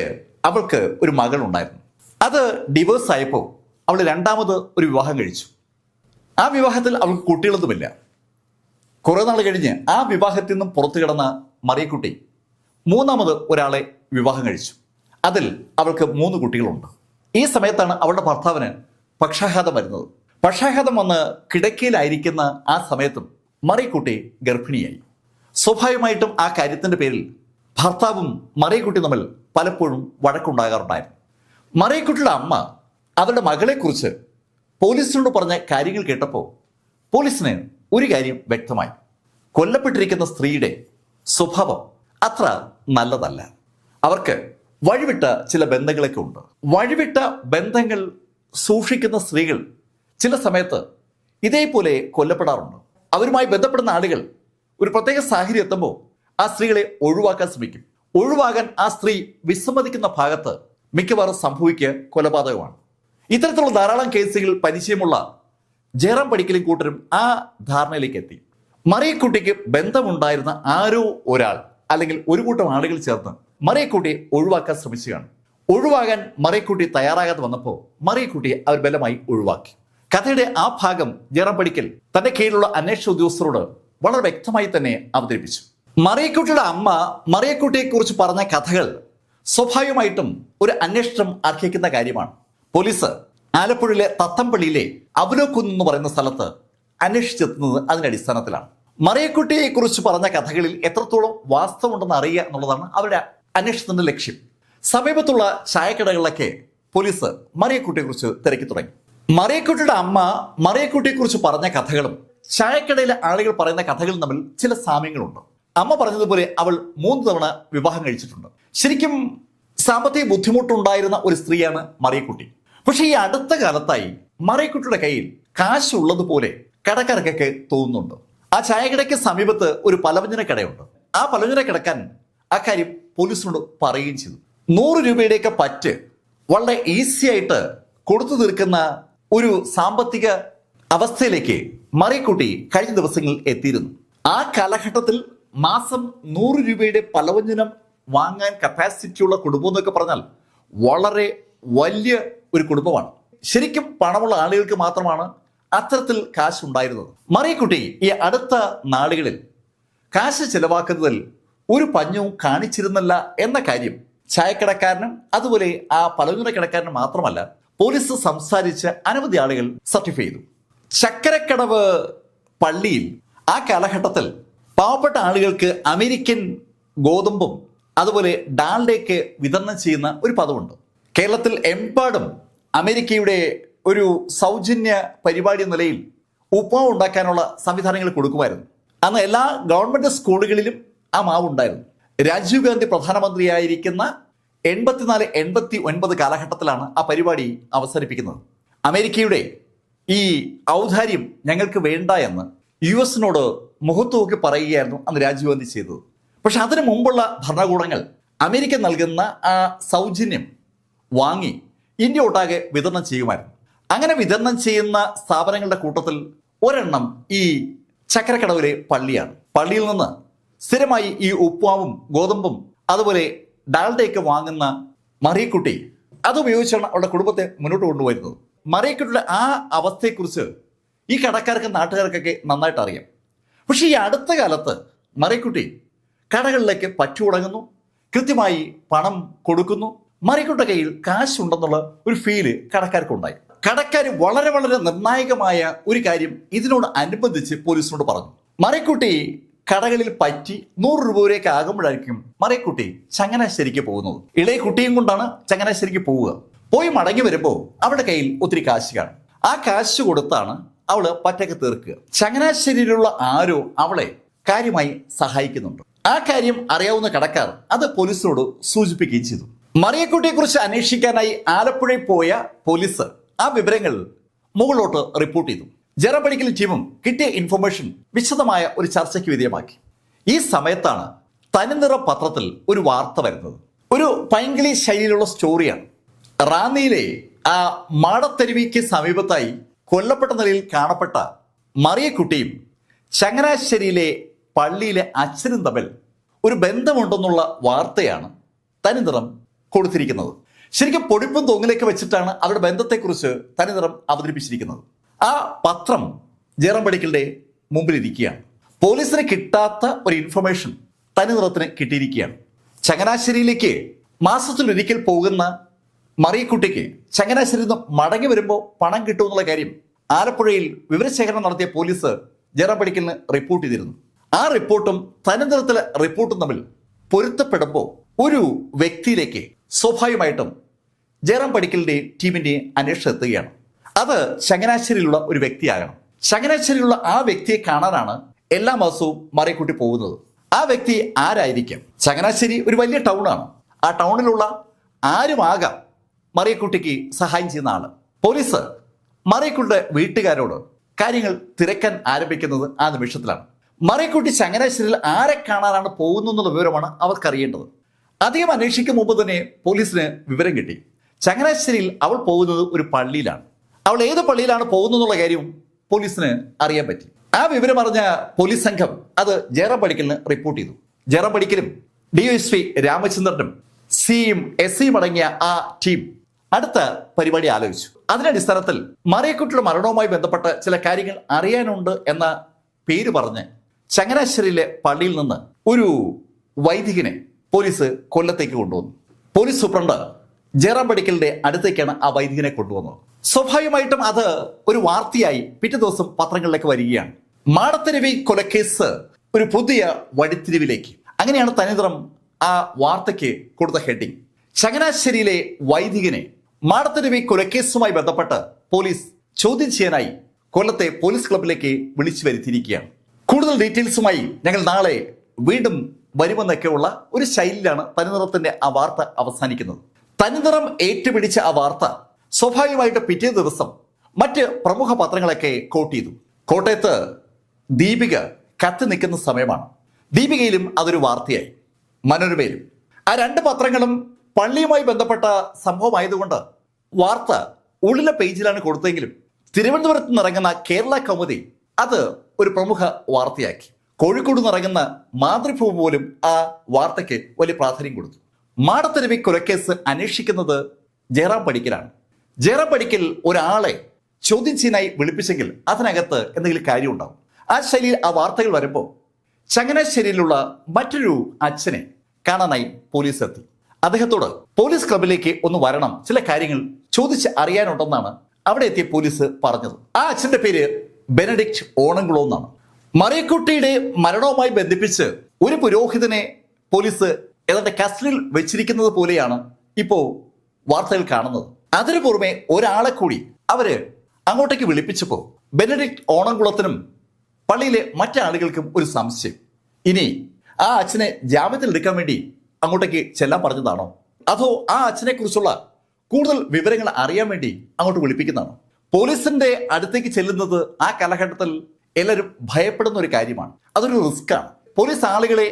[SPEAKER 1] അവൾക്ക് ഒരു മകളുണ്ടായിരുന്നു. അത് ഡിവോഴ്സ് ആയപ്പോൾ അവൾ രണ്ടാമത് ഒരു വിവാഹം കഴിച്ചു. ആ വിവാഹത്തിൽ അവൾക്ക് കുട്ടികളൊന്നുമില്ല. കുറെ നാൾ കഴിഞ്ഞ് ആ വിവാഹത്തിൽ നിന്നും പുറത്തു കിടന്ന മറിയക്കുട്ടി മൂന്നാമത് ഒരാളെ വിവാഹം കഴിച്ചു. അതിൽ അവൾക്ക് 3 കുട്ടികളുണ്ട്. ഈ സമയത്താണ് അവളുടെ ഭർത്താവിന് പക്ഷാഘാതം വരുന്നത്. പക്ഷാഘാതം വന്ന് കിടക്കയിലായിരിക്കുന്ന ആ സമയത്തും മറിയക്കുട്ടി ഗർഭിണിയായി. സ്വാഭാവികമായിട്ടും ആ കാര്യത്തിൻ്റെ പേരിൽ ഭർത്താവും മറിയക്കുട്ടി തമ്മിൽ പലപ്പോഴും വഴക്കുണ്ടാകാറുണ്ടായിരുന്നു. മറിയക്കുട്ടിയുടെ അമ്മ അവരുടെ മകളെക്കുറിച്ച് പോലീസിനോട് പറഞ്ഞ കാര്യങ്ങൾ കേട്ടപ്പോൾ പോലീസിന് ഒരു കാര്യം വ്യക്തമായി. കൊല്ലപ്പെട്ടിരിക്കുന്ന സ്ത്രീയുടെ സ്വഭാവം അത്ര നല്ലതല്ല. അവർക്ക് വഴിവിട്ട ചില ബന്ധങ്ങളൊക്കെ ഉണ്ട്. വഴിവിട്ട ബന്ധങ്ങൾ സൂക്ഷിക്കുന്ന സ്ത്രീകൾ ചില സമയത്ത് ഇതേപോലെ കൊല്ലപ്പെടാറുണ്ട്. അവരുമായി ബന്ധപ്പെടുന്ന ആളുകൾ ഒരു പ്രത്യേക സാഹചര്യം എത്തുമ്പോൾ ആ സ്ത്രീകളെ ഒഴിവാക്കാൻ ശ്രമിക്കും. ഒഴിവാകാൻ ആ സ്ത്രീ വിസമ്മതിക്കുന്ന ഭാഗത്ത് മിക്കവാറും സംഭവിക്കുക കൊലപാതകമാണ്. ഇത്തരത്തിലുള്ള ധാരാളം കേസുകൾ പരിചയമുള്ള ജയറാം പടിക്കലും കൂട്ടരും ആ ധാരണയിലേക്ക് എത്തി. മറിയക്കുട്ടിക്ക് ബന്ധമുണ്ടായിരുന്ന ആരോ ഒരാൾ അല്ലെങ്കിൽ ഒരു കൂട്ടം ആളുകൾ ചേർന്ന് മറിയക്കുട്ടിയെ ഒഴിവാക്കാൻ ശ്രമിക്കുകയാണ്. ഒഴിവാകാൻ മറിയക്കുട്ടി തയ്യാറാകാതെ വന്നപ്പോൾ മറിയക്കുട്ടിയെ അവർ ബലമായി ഒഴിവാക്കി. കഥയുടെ ആ ഭാഗം ജയറാം പടിക്കൽ തന്റെ കീഴിലുള്ള അന്വേഷണ ഉദ്യോഗസ്ഥരോട് വളരെ വ്യക്തമായി തന്നെ അവതരിപ്പിച്ചു. മറിയക്കുട്ടിയുടെ അമ്മ മറിയക്കുട്ടിയെക്കുറിച്ച് പറഞ്ഞ കഥകൾ സ്വാഭാവികമായിട്ടും ഒരു അന്വേഷണം അർഹിക്കുന്ന കാര്യമാണ്. പോലീസ് ആലപ്പുഴയിലെ തത്തമ്പള്ളിയിലെ അവലോക്കുന്ന് എന്ന് പറയുന്ന സ്ഥലത്ത് അന്വേഷിച്ചെത്തുന്നത് അതിന്റെ അടിസ്ഥാനത്തിലാണ്. മറിയക്കുട്ടിയെക്കുറിച്ച് പറഞ്ഞ കഥകളിൽ എത്രത്തോളം വാസ്തവമുണ്ടെന്ന് അറിയുക എന്നുള്ളതാണ് അവരുടെ അന്വേഷണത്തിന്റെ ലക്ഷ്യം. സമീപത്തുള്ള ചായക്കടകളിലൊക്കെ പോലീസ് മറിയക്കുട്ടിയെക്കുറിച്ച് തിരക്കി തുടങ്ങി. മറിയക്കുട്ടിയുടെ അമ്മ മറിയക്കുട്ടിയെക്കുറിച്ച് പറഞ്ഞ കഥകളും ചായക്കടയിലെ ആളുകൾ പറയുന്ന കഥകളും തമ്മിൽ ചില സാമ്യങ്ങളുണ്ട്. അമ്മ പറഞ്ഞതുപോലെ അവൾ 3 തവണ വിവാഹം കഴിച്ചിട്ടുണ്ട്. ശരിക്കും സാമ്പത്തിക ബുദ്ധിമുട്ടുണ്ടായിരുന്ന ഒരു സ്ത്രീയാണ് മറിയക്കുട്ടി. പക്ഷെ ഈ അടുത്ത കാലത്തായി മറിയക്കുട്ടിയുടെ കയ്യിൽ കാശുള്ളതുപോലെ കടക്കാർക്കൊക്കെ തോന്നുന്നുണ്ട്. ആ ചായക്കടയ്ക്ക് സമീപത്ത് ഒരു പലവ്യഞ്ജന കടയുണ്ട്. ആ പലവ്യഞ്ജന കടക്കാൻ ആ കാര്യം പോലീസിനോട് പറയുകയും ചെയ്തു. 100 രൂപയുടെയൊക്കെ പറ്റ് വളരെ ഈസി ആയിട്ട് കൊടുത്തു തീർക്കുന്ന ഒരു സാമ്പത്തിക അവസ്ഥയിലേക്ക് മറിയക്കുട്ടി കഴിഞ്ഞ ദിവസങ്ങളിൽ എത്തിയിരുന്നു. ആ കാലഘട്ടത്തിൽ മാസം 100 രൂപയുടെ പലവ്യഞ്ജനം വാങ്ങാൻ കപ്പാസിറ്റിയുള്ള കുടുംബം എന്നൊക്കെ പറഞ്ഞാൽ വളരെ വലിയ ഒരു കുടുംബമാണ്. ശരിക്കും പണമുള്ള ആളുകൾക്ക് മാത്രമാണ് അത്തരത്തിൽ കാശ് ഉണ്ടായിരുന്നത്. മറിയക്കുട്ടി ഈ അടുത്ത നാളുകളിൽ കാശ് ചെലവാക്കുന്നതിൽ ഒരു പഞ്ഞവും കാണിച്ചിരുന്നില്ല എന്ന കാര്യം ചായക്കടക്കാരനും അതുപോലെ ആ പലവ്യഞ്ജന കടക്കാരനും മാത്രമല്ല പോലീസ് സംസാരിച്ച് അനവധി ആളുകൾ സർട്ടിഫൈ ചെയ്തു. ചക്കരക്കടവ് പള്ളിയിൽ ആ കാലഘട്ടത്തിൽ പാവപ്പെട്ട ആളുകൾക്ക് അമേരിക്കൻ ഗോതമ്പും അതുപോലെ ഡാൽഡയൊക്കെ വിതരണം ചെയ്യുന്ന ഒരു പദമുണ്ട്. കേരളത്തിൽ എമ്പാടും അമേരിക്കയുടെ ഒരു സൗജന്യ പരിപാടി നിലയിൽ ഉപ്പുമാവ് ഉണ്ടാക്കാനുള്ള സംവിധാനങ്ങൾ കൊടുക്കുമായിരുന്നു. അന്ന് എല്ലാ ഗവൺമെന്റ് സ്കൂളുകളിലും ആ മാവ് ഉണ്ടായിരുന്നു. രാജീവ് ഗാന്ധി പ്രധാനമന്ത്രിയായിരിക്കുന്ന 84-89 കാലഘട്ടത്തിലാണ് ആ പരിപാടി അവതരിപ്പിക്കുന്നത്. അമേരിക്കയുടെ ഈ ഔദാര്യം ഞങ്ങൾക്ക് വേണ്ട എന്ന് US-നോട് മുഖത്ത് നോക്കി പറയുകയായിരുന്നു അന്ന് രാജീവ് ഗാന്ധി ചെയ്തത്. പക്ഷെ അതിനു മുമ്പുള്ള ഭരണകൂടങ്ങൾ അമേരിക്ക നൽകുന്ന ആ സൗജന്യം വാങ്ങി ഇന്ത്യ ഒട്ടാകെ വിതരണം ചെയ്യുമായിരുന്നു. അങ്ങനെ വിതരണം ചെയ്യുന്ന സ്ഥാപനങ്ങളുടെ കൂട്ടത്തിൽ ഒരെണ്ണം ഈ ചക്കരക്കടവിലെ പള്ളിയാണ്. പള്ളിയിൽ നിന്ന് സ്ഥിരമായി ഈ ഉപ്പുമാവും ഗോതമ്പും അതുപോലെ ഡാൽഡയൊക്കെ വാങ്ങുന്ന മറിയക്കുട്ടി അതുപയോഗിച്ചാണ് അവരുടെ കുടുംബത്തെ മുന്നോട്ട് കൊണ്ടുപോയിരുന്നത്. മറിയക്കുട്ടിയുടെ ആ അവസ്ഥയെക്കുറിച്ച് ഈ കടക്കാർക്കും നാട്ടുകാർക്കൊക്കെ നന്നായിട്ട് അറിയാം. പക്ഷെ ഈ അടുത്ത കാലത്ത് മറിയക്കുട്ടി കടകളിലേക്ക് പറ്റു തുടങ്ങുന്നു, കൃത്യമായി പണം കൊടുക്കുന്നു, മറിയക്കുട്ടിയുടെ കയ്യിൽ കാശുണ്ടെന്നുള്ള ഒരു ഫീല് കടക്കാർക്കുണ്ടായി. കടക്കാർ വളരെ വളരെ നിർണായകമായ ഒരു കാര്യം ഇതിനോട് അനുബന്ധിച്ച് പോലീസിനോട് പറഞ്ഞു. മറിയക്കുട്ടി കടകളിൽ പറ്റി 100 രൂപ വരെയൊക്കെ ആകുമ്പോഴായിരിക്കും മറിയക്കുട്ടി ചങ്ങനാശ്ശേരിക്ക് പോകുന്നത്. ഇളയ കുട്ടിയും കൊണ്ടാണ് ചങ്ങനാശ്ശേരിക്ക് പോവുക. പോയി മടങ്ങി വരുമ്പോൾ അവളുടെ കയ്യിൽ ഒത്തിരി കാശ് കാണും. ആ കാശ് കൊടുത്താണ് അവള് പറ്റൊക്കെ തീർക്കുക. ചങ്ങനാശ്ശേരിയിലുള്ള ആരോ അവളെ കാര്യമായി സഹായിക്കുന്നുണ്ട്. ആ കാര്യം അറിയാവുന്ന കടക്കാർ അത് പോലീസിനോട് സൂചിപ്പിക്കുകയും ചെയ്തു. മറിയക്കുട്ടിയെ കുറിച്ച് അന്വേഷിക്കാനായി ആലപ്പുഴയിൽ പോയ പോലീസ് ആ വിവരങ്ങൾ മുകളിലോട്ട് റിപ്പോർട്ട് ചെയ്തു. ജയറാം പടിക്കലും ടീമും കിട്ടിയ ഇൻഫർമേഷൻ വിശദമായ ഒരു ചർച്ചയ്ക്ക് വിധേയമാക്കി. ഈ സമയത്താണ് തനിനിറ പത്രത്തിൽ ഒരു വാർത്ത വരുന്നത്. ഒരു പൈങ്കിളി ശൈലിയിലുള്ള സ്റ്റോറിയാണ്. റാന്നിയിലെ ആ മാടത്തരുവിക്ക് സമീപത്തായി കൊല്ലപ്പെട്ട നിലയിൽ കാണപ്പെട്ട മറിയക്കുട്ടിയും ചങ്ങനാശ്ശേരിയിലെ പള്ളിയിലെ അച്ഛനും തമ്മിൽ ഒരു ബന്ധമുണ്ടെന്നുള്ള വാർത്തയാണ് തനിനിറം കൊടുത്തിരിക്കുന്നത്. ശരിക്കും പൊടിപ്പും തൊങ്ങിലേക്ക് വെച്ചിട്ടാണ് അവരുടെ ബന്ധത്തെക്കുറിച്ച് തനിനിറം അവതരിപ്പിച്ചിരിക്കുന്നത്. ആ പത്രം ജയറാം പടിക്കലിന്റെ മുമ്പിലിരിക്കുകയാണ്. പോലീസിന് കിട്ടാത്ത ഒരു ഇൻഫർമേഷൻ തനിനിറത്തിന് കിട്ടിയിരിക്കുകയാണ്. ചങ്ങനാശ്ശേരിയിലേക്ക് മാസത്തിലൊരിക്കൽ പോകുന്ന മറിയക്കുട്ടിക്ക് ചങ്ങനാശ്ശേരിയിൽ നിന്ന് മടങ്ങി വരുമ്പോൾ പണം കിട്ടുമെന്നുള്ള കാര്യം ആലപ്പുഴയിൽ വിവരശേഖരണം നടത്തിയ പോലീസ് ജയറാം പടിക്കലിന് റിപ്പോർട്ട് ചെയ്തിരുന്നു. ആ റിപ്പോർട്ടും തനിനിറത്തിലെ റിപ്പോർട്ടും തമ്മിൽ പൊരുത്തപ്പെടുമ്പോൾ ഒരു വ്യക്തിയിലേക്ക് സ്വാഭാവികമായിട്ടും ജയറാം പടിക്കലിന്റെ ടീമിന്റെ അന്വേഷണം എത്തുകയാണ്. അത് ചങ്ങനാശ്ശേരിയിലുള്ള ഒരു വ്യക്തിയാകണം. ചങ്ങനാശ്ശേരിയിലുള്ള ആ വ്യക്തിയെ കാണാനാണ് എല്ലാ മാസവും മറിയക്കുട്ടി പോകുന്നത്. ആ വ്യക്തി ആരായിരിക്കും? ചങ്ങനാശ്ശേരി ഒരു വലിയ ടൗണാണ്. ആ ടൗണിലുള്ള ആരുമാകാം മറിയക്കുട്ടിക്ക് സഹായം ചെയ്യുന്ന ആള്. പോലീസ് മറിയക്കുട്ടിയുടെ വീട്ടുകാരോട് കാര്യങ്ങൾ തിരക്കാൻ ആരംഭിക്കുന്നത് ആ നിമിഷത്തിലാണ്. മറിയക്കുട്ടി ചങ്ങനാശ്ശേരിയിൽ ആരെ കാണാനാണ് പോകുന്നതെന്നുള്ള വിവരമാണ് അവർക്കറിയേണ്ടത്. അധികം അന്വേഷിക്കും മുമ്പ് തന്നെ പോലീസിന് വിവരം കിട്ടി. ചങ്ങനാശ്ശേരിയിൽ അവൾ പോകുന്നത് ഒരു പള്ളിയിലാണ്. അവൾ ഏത് പള്ളിയിലാണ് പോകുന്നതെന്നുള്ള കാര്യം പോലീസിന് അറിയാൻ പറ്റി. ആ വിവരം അറിഞ്ഞ പോലീസ് സംഘം അത് ജയറാം പടിക്കലിന് റിപ്പോർട്ട് ചെയ്തു. ജയറാം പടിക്കലും DSP രാമചന്ദ്രനും സിയും SIയും അടങ്ങിയ ആ ടീം അടുത്ത പരിപാടി ആലോചിച്ചു. അതിന്റെ അടിസ്ഥാനത്തിൽ മറിയക്കുട്ടിയുടെ മരണവുമായി ബന്ധപ്പെട്ട ചില കാര്യങ്ങൾ അറിയാനുണ്ട് എന്ന പേര് പറഞ്ഞ് ചങ്ങനാശ്ശേരിയിലെ പള്ളിയിൽ നിന്ന് ഒരു വൈദികനെ പോലീസ് കൊല്ലത്തേക്ക് കൊണ്ടുവന്നു. പോലീസ് സൂപ്രണ്ട് ജയറാം പടിക്കലിന്റെ അടുത്തേക്കാണ് ആ വൈദികനെ കൊണ്ടുവന്നത്. സ്വാഭാവികമായിട്ടും അത് ഒരു വാർത്തയായി പിറ്റേ ദിവസം പത്രങ്ങളിലേക്ക് വരികയാണ്. മാടത്തരുവി കൊലക്കേസ് ഒരു പുതിയ വഴിത്തിരിവിലേക്ക്. അങ്ങനെയാണ് തനിനിറം ആ വാർത്തയ്ക്ക് കൊടുത്ത ഹെഡിങ്. ചങ്ങനാശ്ശേരിയിലെ വൈദികനെ മാടത്തരുവി കൊലക്കേസുമായി ബന്ധപ്പെട്ട് പോലീസ് ചോദ്യം ചെയ്യാനായി കൊല്ലത്തെ പോലീസ് ക്ലബിലേക്ക് വിളിച്ചു വരുത്തിയിരിക്കുകയാണ്. കൂടുതൽ ഡീറ്റെയിൽസുമായി ഞങ്ങൾ നാളെ വീണ്ടും വരുമെന്നൊക്കെയുള്ള ഒരു ശൈലിയിലാണ് തനിനിറത്തിന്റെ ആ വാർത്ത അവസാനിക്കുന്നത്. തനിനിറം ഏറ്റുപിടിച്ച ആ വാർത്ത സ്വാഭാവികമായിട്ട് പിറ്റേ ദിവസം മറ്റ് പ്രമുഖ പത്രങ്ങളൊക്കെ കോട്ട് ചെയ്തു. കോട്ടയത്ത് ദീപിക കത്തി നിൽക്കുന്ന സമയമാണ്. ദീപികയിലും അതൊരു വാർത്തയായി, മനോരമയിലും. ആ രണ്ട് പത്രങ്ങളും പള്ളിയുമായി ബന്ധപ്പെട്ട സംഭവമായതുകൊണ്ട് വാർത്ത ഉള്ളിലെ പേജിലാണ് കൊടുത്തെങ്കിലും തിരുവനന്തപുരത്ത് നിന്നിറങ്ങുന്ന കേരള കൗമുദി അത് ഒരു പ്രമുഖ വാർത്തയാക്കി. കോഴിക്കോട് നിന്നിറങ്ങുന്ന മാതൃഭൂമി പോലും ആ വാർത്തയ്ക്ക് വലിയ പ്രാധാന്യം കൊടുത്തു. മാടത്തരുവി കൊലക്കേസ് അന്വേഷിക്കുന്നത് ജയറാം പടിക്കലാണ്. ജയറാം പടിക്കൽ ഒരാളെ ചോദ്യം ചെയ്യാനായി വിളിപ്പിച്ചെങ്കിൽ അതിനകത്ത് എന്തെങ്കിലും കാര്യം ഉണ്ടാവും. ആ ശൈലിയിൽ ആ വാർത്തകൾ വരുമ്പോൾ ചങ്ങനാശ്ശേരിയിലുള്ള മറ്റൊരു അച്ഛനെ കാണാനായി പോലീസ് എത്തി. അദ്ദേഹത്തോട് പോലീസ് ക്ലബിലേക്ക് ഒന്ന് വരണം, ചില കാര്യങ്ങൾ ചോദിച്ച് അറിയാനുണ്ടെന്നാണ് അവിടെ എത്തിയ പോലീസ് പറഞ്ഞത്. ആ അച്ഛന്റെ പേര് ബെനഡിക്റ്റ് ഓണംകുളം എന്നാണ്. മറിയക്കുട്ടിയുടെ മരണവുമായി ബന്ധിപ്പിച്ച് ഒരു പുരോഹിതനെ പോലീസ് ഏതാണ്ട് കസ്റ്റഡിയിൽ വെച്ചിരിക്കുന്നത് പോലെയാണ് ഇപ്പോൾ വാർത്തകൾ കാണുന്നത്. അതിനു പുറമെ ഒരാളെ കൂടി അവര് അങ്ങോട്ടേക്ക് വിളിപ്പിച്ചപ്പോൾ ബെനഡിക്റ്റ് ഓണംകുളത്തിനും പള്ളിയിലെ മറ്റാളുകൾക്കും ഒരു സംശയം. ഇനി ആ അച്ഛനെ ജാമ്യത്തിൽ എടുക്കാൻ വേണ്ടി അങ്ങോട്ടേക്ക് ചെല്ലാൻ പറഞ്ഞതാണോ, അതോ ആ അച്ഛനെ കുറിച്ചുള്ള കൂടുതൽ വിവരങ്ങൾ അറിയാൻ വേണ്ടി അങ്ങോട്ട് വിളിപ്പിക്കുന്നതാണോ? പോലീസിന്റെ അടുത്തേക്ക് ചെല്ലുന്നത് ആ കാലഘട്ടത്തിൽ എല്ലാവരും ഭയപ്പെടുന്ന ഒരു കാര്യമാണ്. അതൊരു റിസ്ക്കാണ്. പോലീസ് ആളുകളെ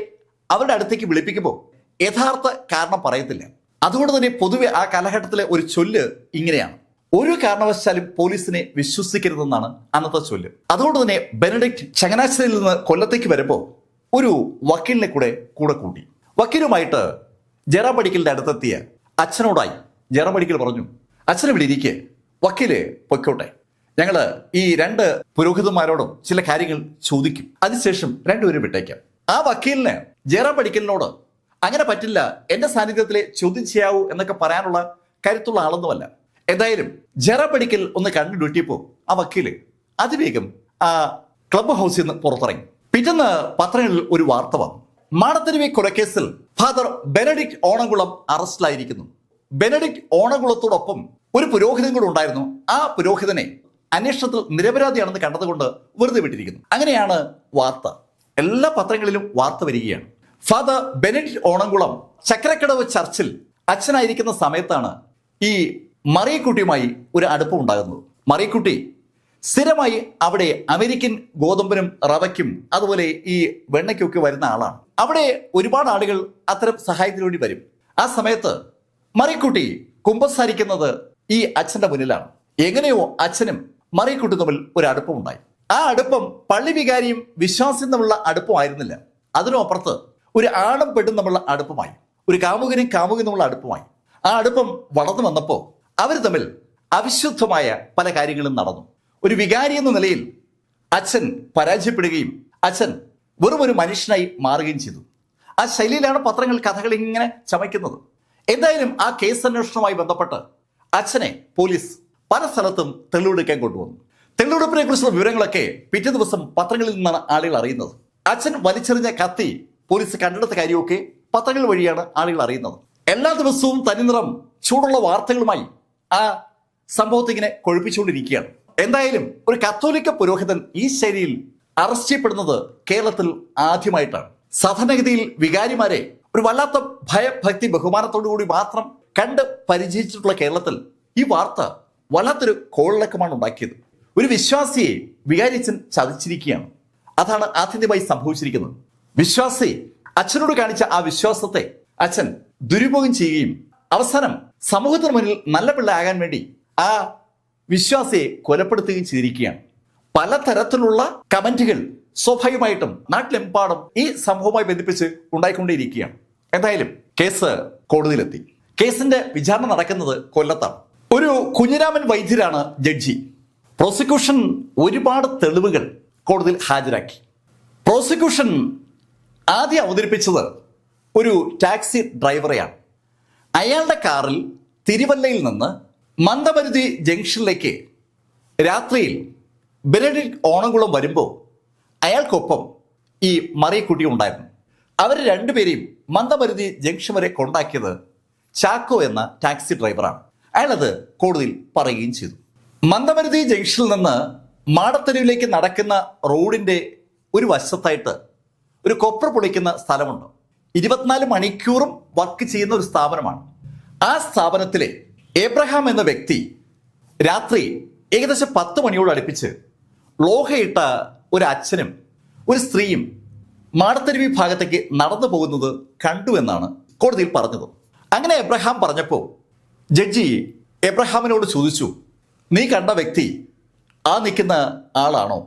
[SPEAKER 1] അവരുടെ അടുത്തേക്ക് വിളിപ്പിക്കുമ്പോൾ യഥാർത്ഥ കാരണം പറയത്തില്ല. അതുകൊണ്ട് തന്നെ പൊതുവെ ആ കാലഘട്ടത്തിലെ ഒരു ചൊല്ല് ഇങ്ങനെയാണ്: ഒരു കാരണവശാലും പോലീസിനെ വിശ്വസിക്കരുതെന്നാണ് അന്നത്തെ ചൊല്ല്. അതുകൊണ്ട് തന്നെ ബെനഡിക്റ്റ് ചങ്ങനാശ്ശേരിയിൽ നിന്ന് കൊല്ലത്തേക്ക് വരുമ്പോൾ ഒരു വക്കീലിനെ കൂടെ കൂട്ടി. വക്കീലുമായിട്ട് ജയറാം പടിക്കലിന്റെ അടുത്തെത്തിയ അച്ഛനോടായി ജയറാം പടിക്കൽ പറഞ്ഞു, അച്ഛനെ ഇവിടെ ഇരിക്കെ, വക്കീല് പൊയ്ക്കോട്ടെ, ഞങ്ങള് ഈ രണ്ട് പുരോഹിതന്മാരോടും ചില കാര്യങ്ങൾ ചോദിക്കും, അതിനുശേഷം രണ്ടുപേരും വിട്ടേക്കാം. ആ വക്കീലിന് ജയറാം പടിക്കലിനോട് അങ്ങനെ പറ്റില്ല, എന്റെ സാന്നിധ്യത്തിലെ ചോദ്യം ചെയ്യാവൂ എന്നൊക്കെ പറയാനുള്ള കരുത്തുള്ള ആളൊന്നുമല്ല. എന്തായാലും ജയറാം പടിക്കൽ ഒന്ന് കണ്ണു ഡ്യൂട്ടിയപ്പോ ആ വക്കീല് അതിവേഗം ആ ക്ലബ് ഹൗസിൽ നിന്ന് പുറത്തിറങ്ങി. പിറ്റേന്ന് പത്രങ്ങളിൽ ഒരു വാർത്ത വന്നു: മാടത്തരുവി കൊലക്കേസിൽ ഫാദർ ബെനഡിക്റ്റ് ഓണംകുളം അറസ്റ്റിലായിരിക്കുന്നു. ബെനഡിക്റ്റ് ഓണംകുളത്തോടൊപ്പം ഒരു പുരോഹിതൻ കൂടെ ഉണ്ടായിരുന്നു. ആ പുരോഹിതനെ അന്വേഷണത്തിൽ നിരപരാധിയാണെന്ന് കണ്ടതുകൊണ്ട് വെറുതെ വിട്ടിരിക്കുന്നു. അങ്ങനെയാണ് വാർത്ത. എല്ലാ പത്രങ്ങളിലും വാർത്ത വരികയാണ്. ഫാദർ ബെനഡിക്റ്റ് ഓണംകുളം ചക്രക്കടവ് ചർച്ചിൽ അച്ഛനായിരിക്കുന്ന സമയത്താണ് ഈ മറിയക്കുട്ടിയുമായി ഒരു അടുപ്പം ഉണ്ടാകുന്നത്. മറിയക്കുട്ടി സ്ഥിരമായി അവിടെ അമേരിക്കൻ ഗോതമ്പിനും റവയ്ക്കും അതുപോലെ ഈ വെണ്ണയ്ക്കൊക്കെ വരുന്ന ആളാണ്. അവിടെ ഒരുപാട് ആളുകൾ അത്തരം സഹായത്തിന് വേണ്ടി വരും. ആ സമയത്ത് മറിയക്കുട്ടി കുമ്പസാരിക്കുന്നത് ഈ അച്ഛന്റെ മുന്നിലാണ്. എങ്ങനെയോ അച്ഛനും മറിയക്കുട്ടി തമ്മിൽ ഒരു അടുപ്പമുണ്ടായി. ആ അടുപ്പം പള്ളി വികാരിയും വിശ്വാസിയും തമ്മിലുള്ള അടുപ്പമായിരുന്നില്ല. അതിനും അപ്പുറത്ത് ഒരു ആണും പെണ്ണും തമ്മിലുള്ള അടുപ്പമായി, ഒരു കാമുകനും കാമുകനും തമ്മിലുള്ള അടുപ്പമായി. ആ അടുപ്പം വളർന്നു വന്നപ്പോൾ അവർ തമ്മിൽ അവിശുദ്ധമായ പല കാര്യങ്ങളും നടന്നു. ഒരു വികാരി എന്ന നിലയിൽ അച്ഛൻ പരാജയപ്പെടുകയും അച്ഛൻ വെറും ഒരു മനുഷ്യനായി മാറുകയും ചെയ്തു. ആ ശൈലിയിലാണ് പത്രങ്ങൾ കഥകൾ ഇങ്ങനെ ചമയ്ക്കുന്നത്. എന്തായാലും ആ കേസ് അന്വേഷണവുമായി ബന്ധപ്പെട്ട് അച്ഛനെ പോലീസ് പല സ്ഥലത്തും തെളിവെടുക്കാൻ കൊണ്ടുവന്നു. തെളിവെടുപ്പിനെ കുറിച്ചുള്ള വിവരങ്ങളൊക്കെ പിറ്റേ ദിവസം പത്രങ്ങളിൽ നിന്നാണ് ആളുകൾ അറിയുന്നത്. അച്ഛൻ വലിച്ചെറിഞ്ഞ കത്തി പോലീസ് കണ്ടെടുത്ത കാര്യമൊക്കെ പത്രങ്ങൾ വഴിയാണ് ആളുകൾ അറിയുന്നത്. എല്ലാ ദിവസവും തനിനിറം ചൂടുള്ള വാർത്തകളുമായി ആ സംഭവത്തെ ഇങ്ങനെ കൊഴുപ്പിച്ചുകൊണ്ടിരിക്കുകയാണ്. എന്തായാലും ഒരു കത്തോലിക്ക പുരോഹിതൻ ഈ ശൈലിയിൽ അറസ്റ്റ് ചെയ്യപ്പെടുന്നത് കേരളത്തിൽ ആദ്യമായിട്ടാണ്. സാധാരണഗതിയിൽ വികാരിമാരെ ഒരു വല്ലാത്ത ഭയഭക്തി ബഹുമാനത്തോടു കൂടി മാത്രം കണ്ട് പരിചയിച്ചിട്ടുള്ള കേരളത്തിൽ ഈ വാർത്ത വല്ലാത്തൊരു കോളിളക്കമാണ് ഉണ്ടാക്കിയത്. ഒരു വിശ്വാസിയെ വികാരിച്ചൻ ചതിച്ചിരിക്കുകയാണ്. അതാണ് ആത്യന്തികമായി സംഭവിച്ചിരിക്കുന്നത്. വിശ്വാസി അച്ഛനോട് കാണിച്ച ആ വിശ്വാസത്തെ അച്ഛൻ ദുരുപയോഗം ചെയ്യുകയും അവസാനം സമൂഹത്തിന് മുന്നിൽ നല്ല പിള്ള ആകാൻ വേണ്ടി ആ വിശ്വാസിയെ കൊലപ്പെടുത്തുകയും ചെയ്തിരിക്കുകയാണ്. പലതരത്തിലുള്ള കമന്റുകൾ സ്വാഭാവികമായിട്ടും നാട്ടിലെമ്പാടും ഈ സംഭവവുമായി ബന്ധിപ്പിച്ച് ഉണ്ടായിക്കൊണ്ടേയിരിക്കുകയാണ്. എന്തായാലും കേസ് കോടതിയിലെത്തി. കേസിന്റെ വിചാരണ നടക്കുന്നത് കൊല്ലത്താണ്. ഒരു കുഞ്ഞിരാമൻ വൈദ്യരാണ് ജഡ്ജി. പ്രോസിക്യൂഷൻ ഒരുപാട് തെളിവുകൾ കോടതിയിൽ ഹാജരാക്കി. പ്രോസിക്യൂഷൻ ആദ്യം അവതരിപ്പിച്ചത് ഒരു ടാക്സി ഡ്രൈവറെയാണ്. അയാളുടെ കാറിൽ തിരുവല്ലയിൽ നിന്ന് മന്ദമരുതി ജംഗ്ഷനിലേക്ക് രാത്രിയിൽ ബെനഡിക്ട് ഓണംകുളം വരുമ്പോൾ അയാൾക്കൊപ്പം ഈ മറിയക്കുട്ടി ഉണ്ടായിരുന്നു. അവർ രണ്ടുപേരെയും മന്ദമരുതി ജംഗ്ഷൻ വരെ കൊണ്ടാക്കിയത് ചാക്കോ എന്ന ടാക്സി ഡ്രൈവറാണ്. അയാളത് കോടതിയിൽ പറയുകയും ചെയ്തു. മന്ദമരുതി ജംഗ്ഷനിൽ നിന്ന് മാടത്തെരുവിലേക്ക് നടക്കുന്ന റോഡിന്റെ ഒരു വശത്തായിട്ട് ഒരു കൊപ്ര പൊളിക്കുന്ന സ്ഥലമുണ്ട്. 24 മണിക്കൂറും വർക്ക് ചെയ്യുന്ന ഒരു സ്ഥാപനമാണ്. ആ സ്ഥാപനത്തിലെ എബ്രഹാം എന്ന വ്യക്തി രാത്രി ഏകദേശം 10 മണിയോട് അടുപ്പിച്ച് ലോഹയിട്ട ഒരു അച്ഛനും ഒരു സ്ത്രീയും മാടത്തെരുവി ഭാഗത്തേക്ക് നടന്നു പോകുന്നത് കണ്ടു എന്നാണ് കോടതിയിൽ പറഞ്ഞത്. അങ്ങനെ എബ്രഹാം പറഞ്ഞപ്പോൾ ജഡ്ജി എബ്രഹാമിനോട് ചോദിച്ചു, നീ കണ്ട വ്യക്തി ആ നിൽക്കുന്ന ആളാണോ?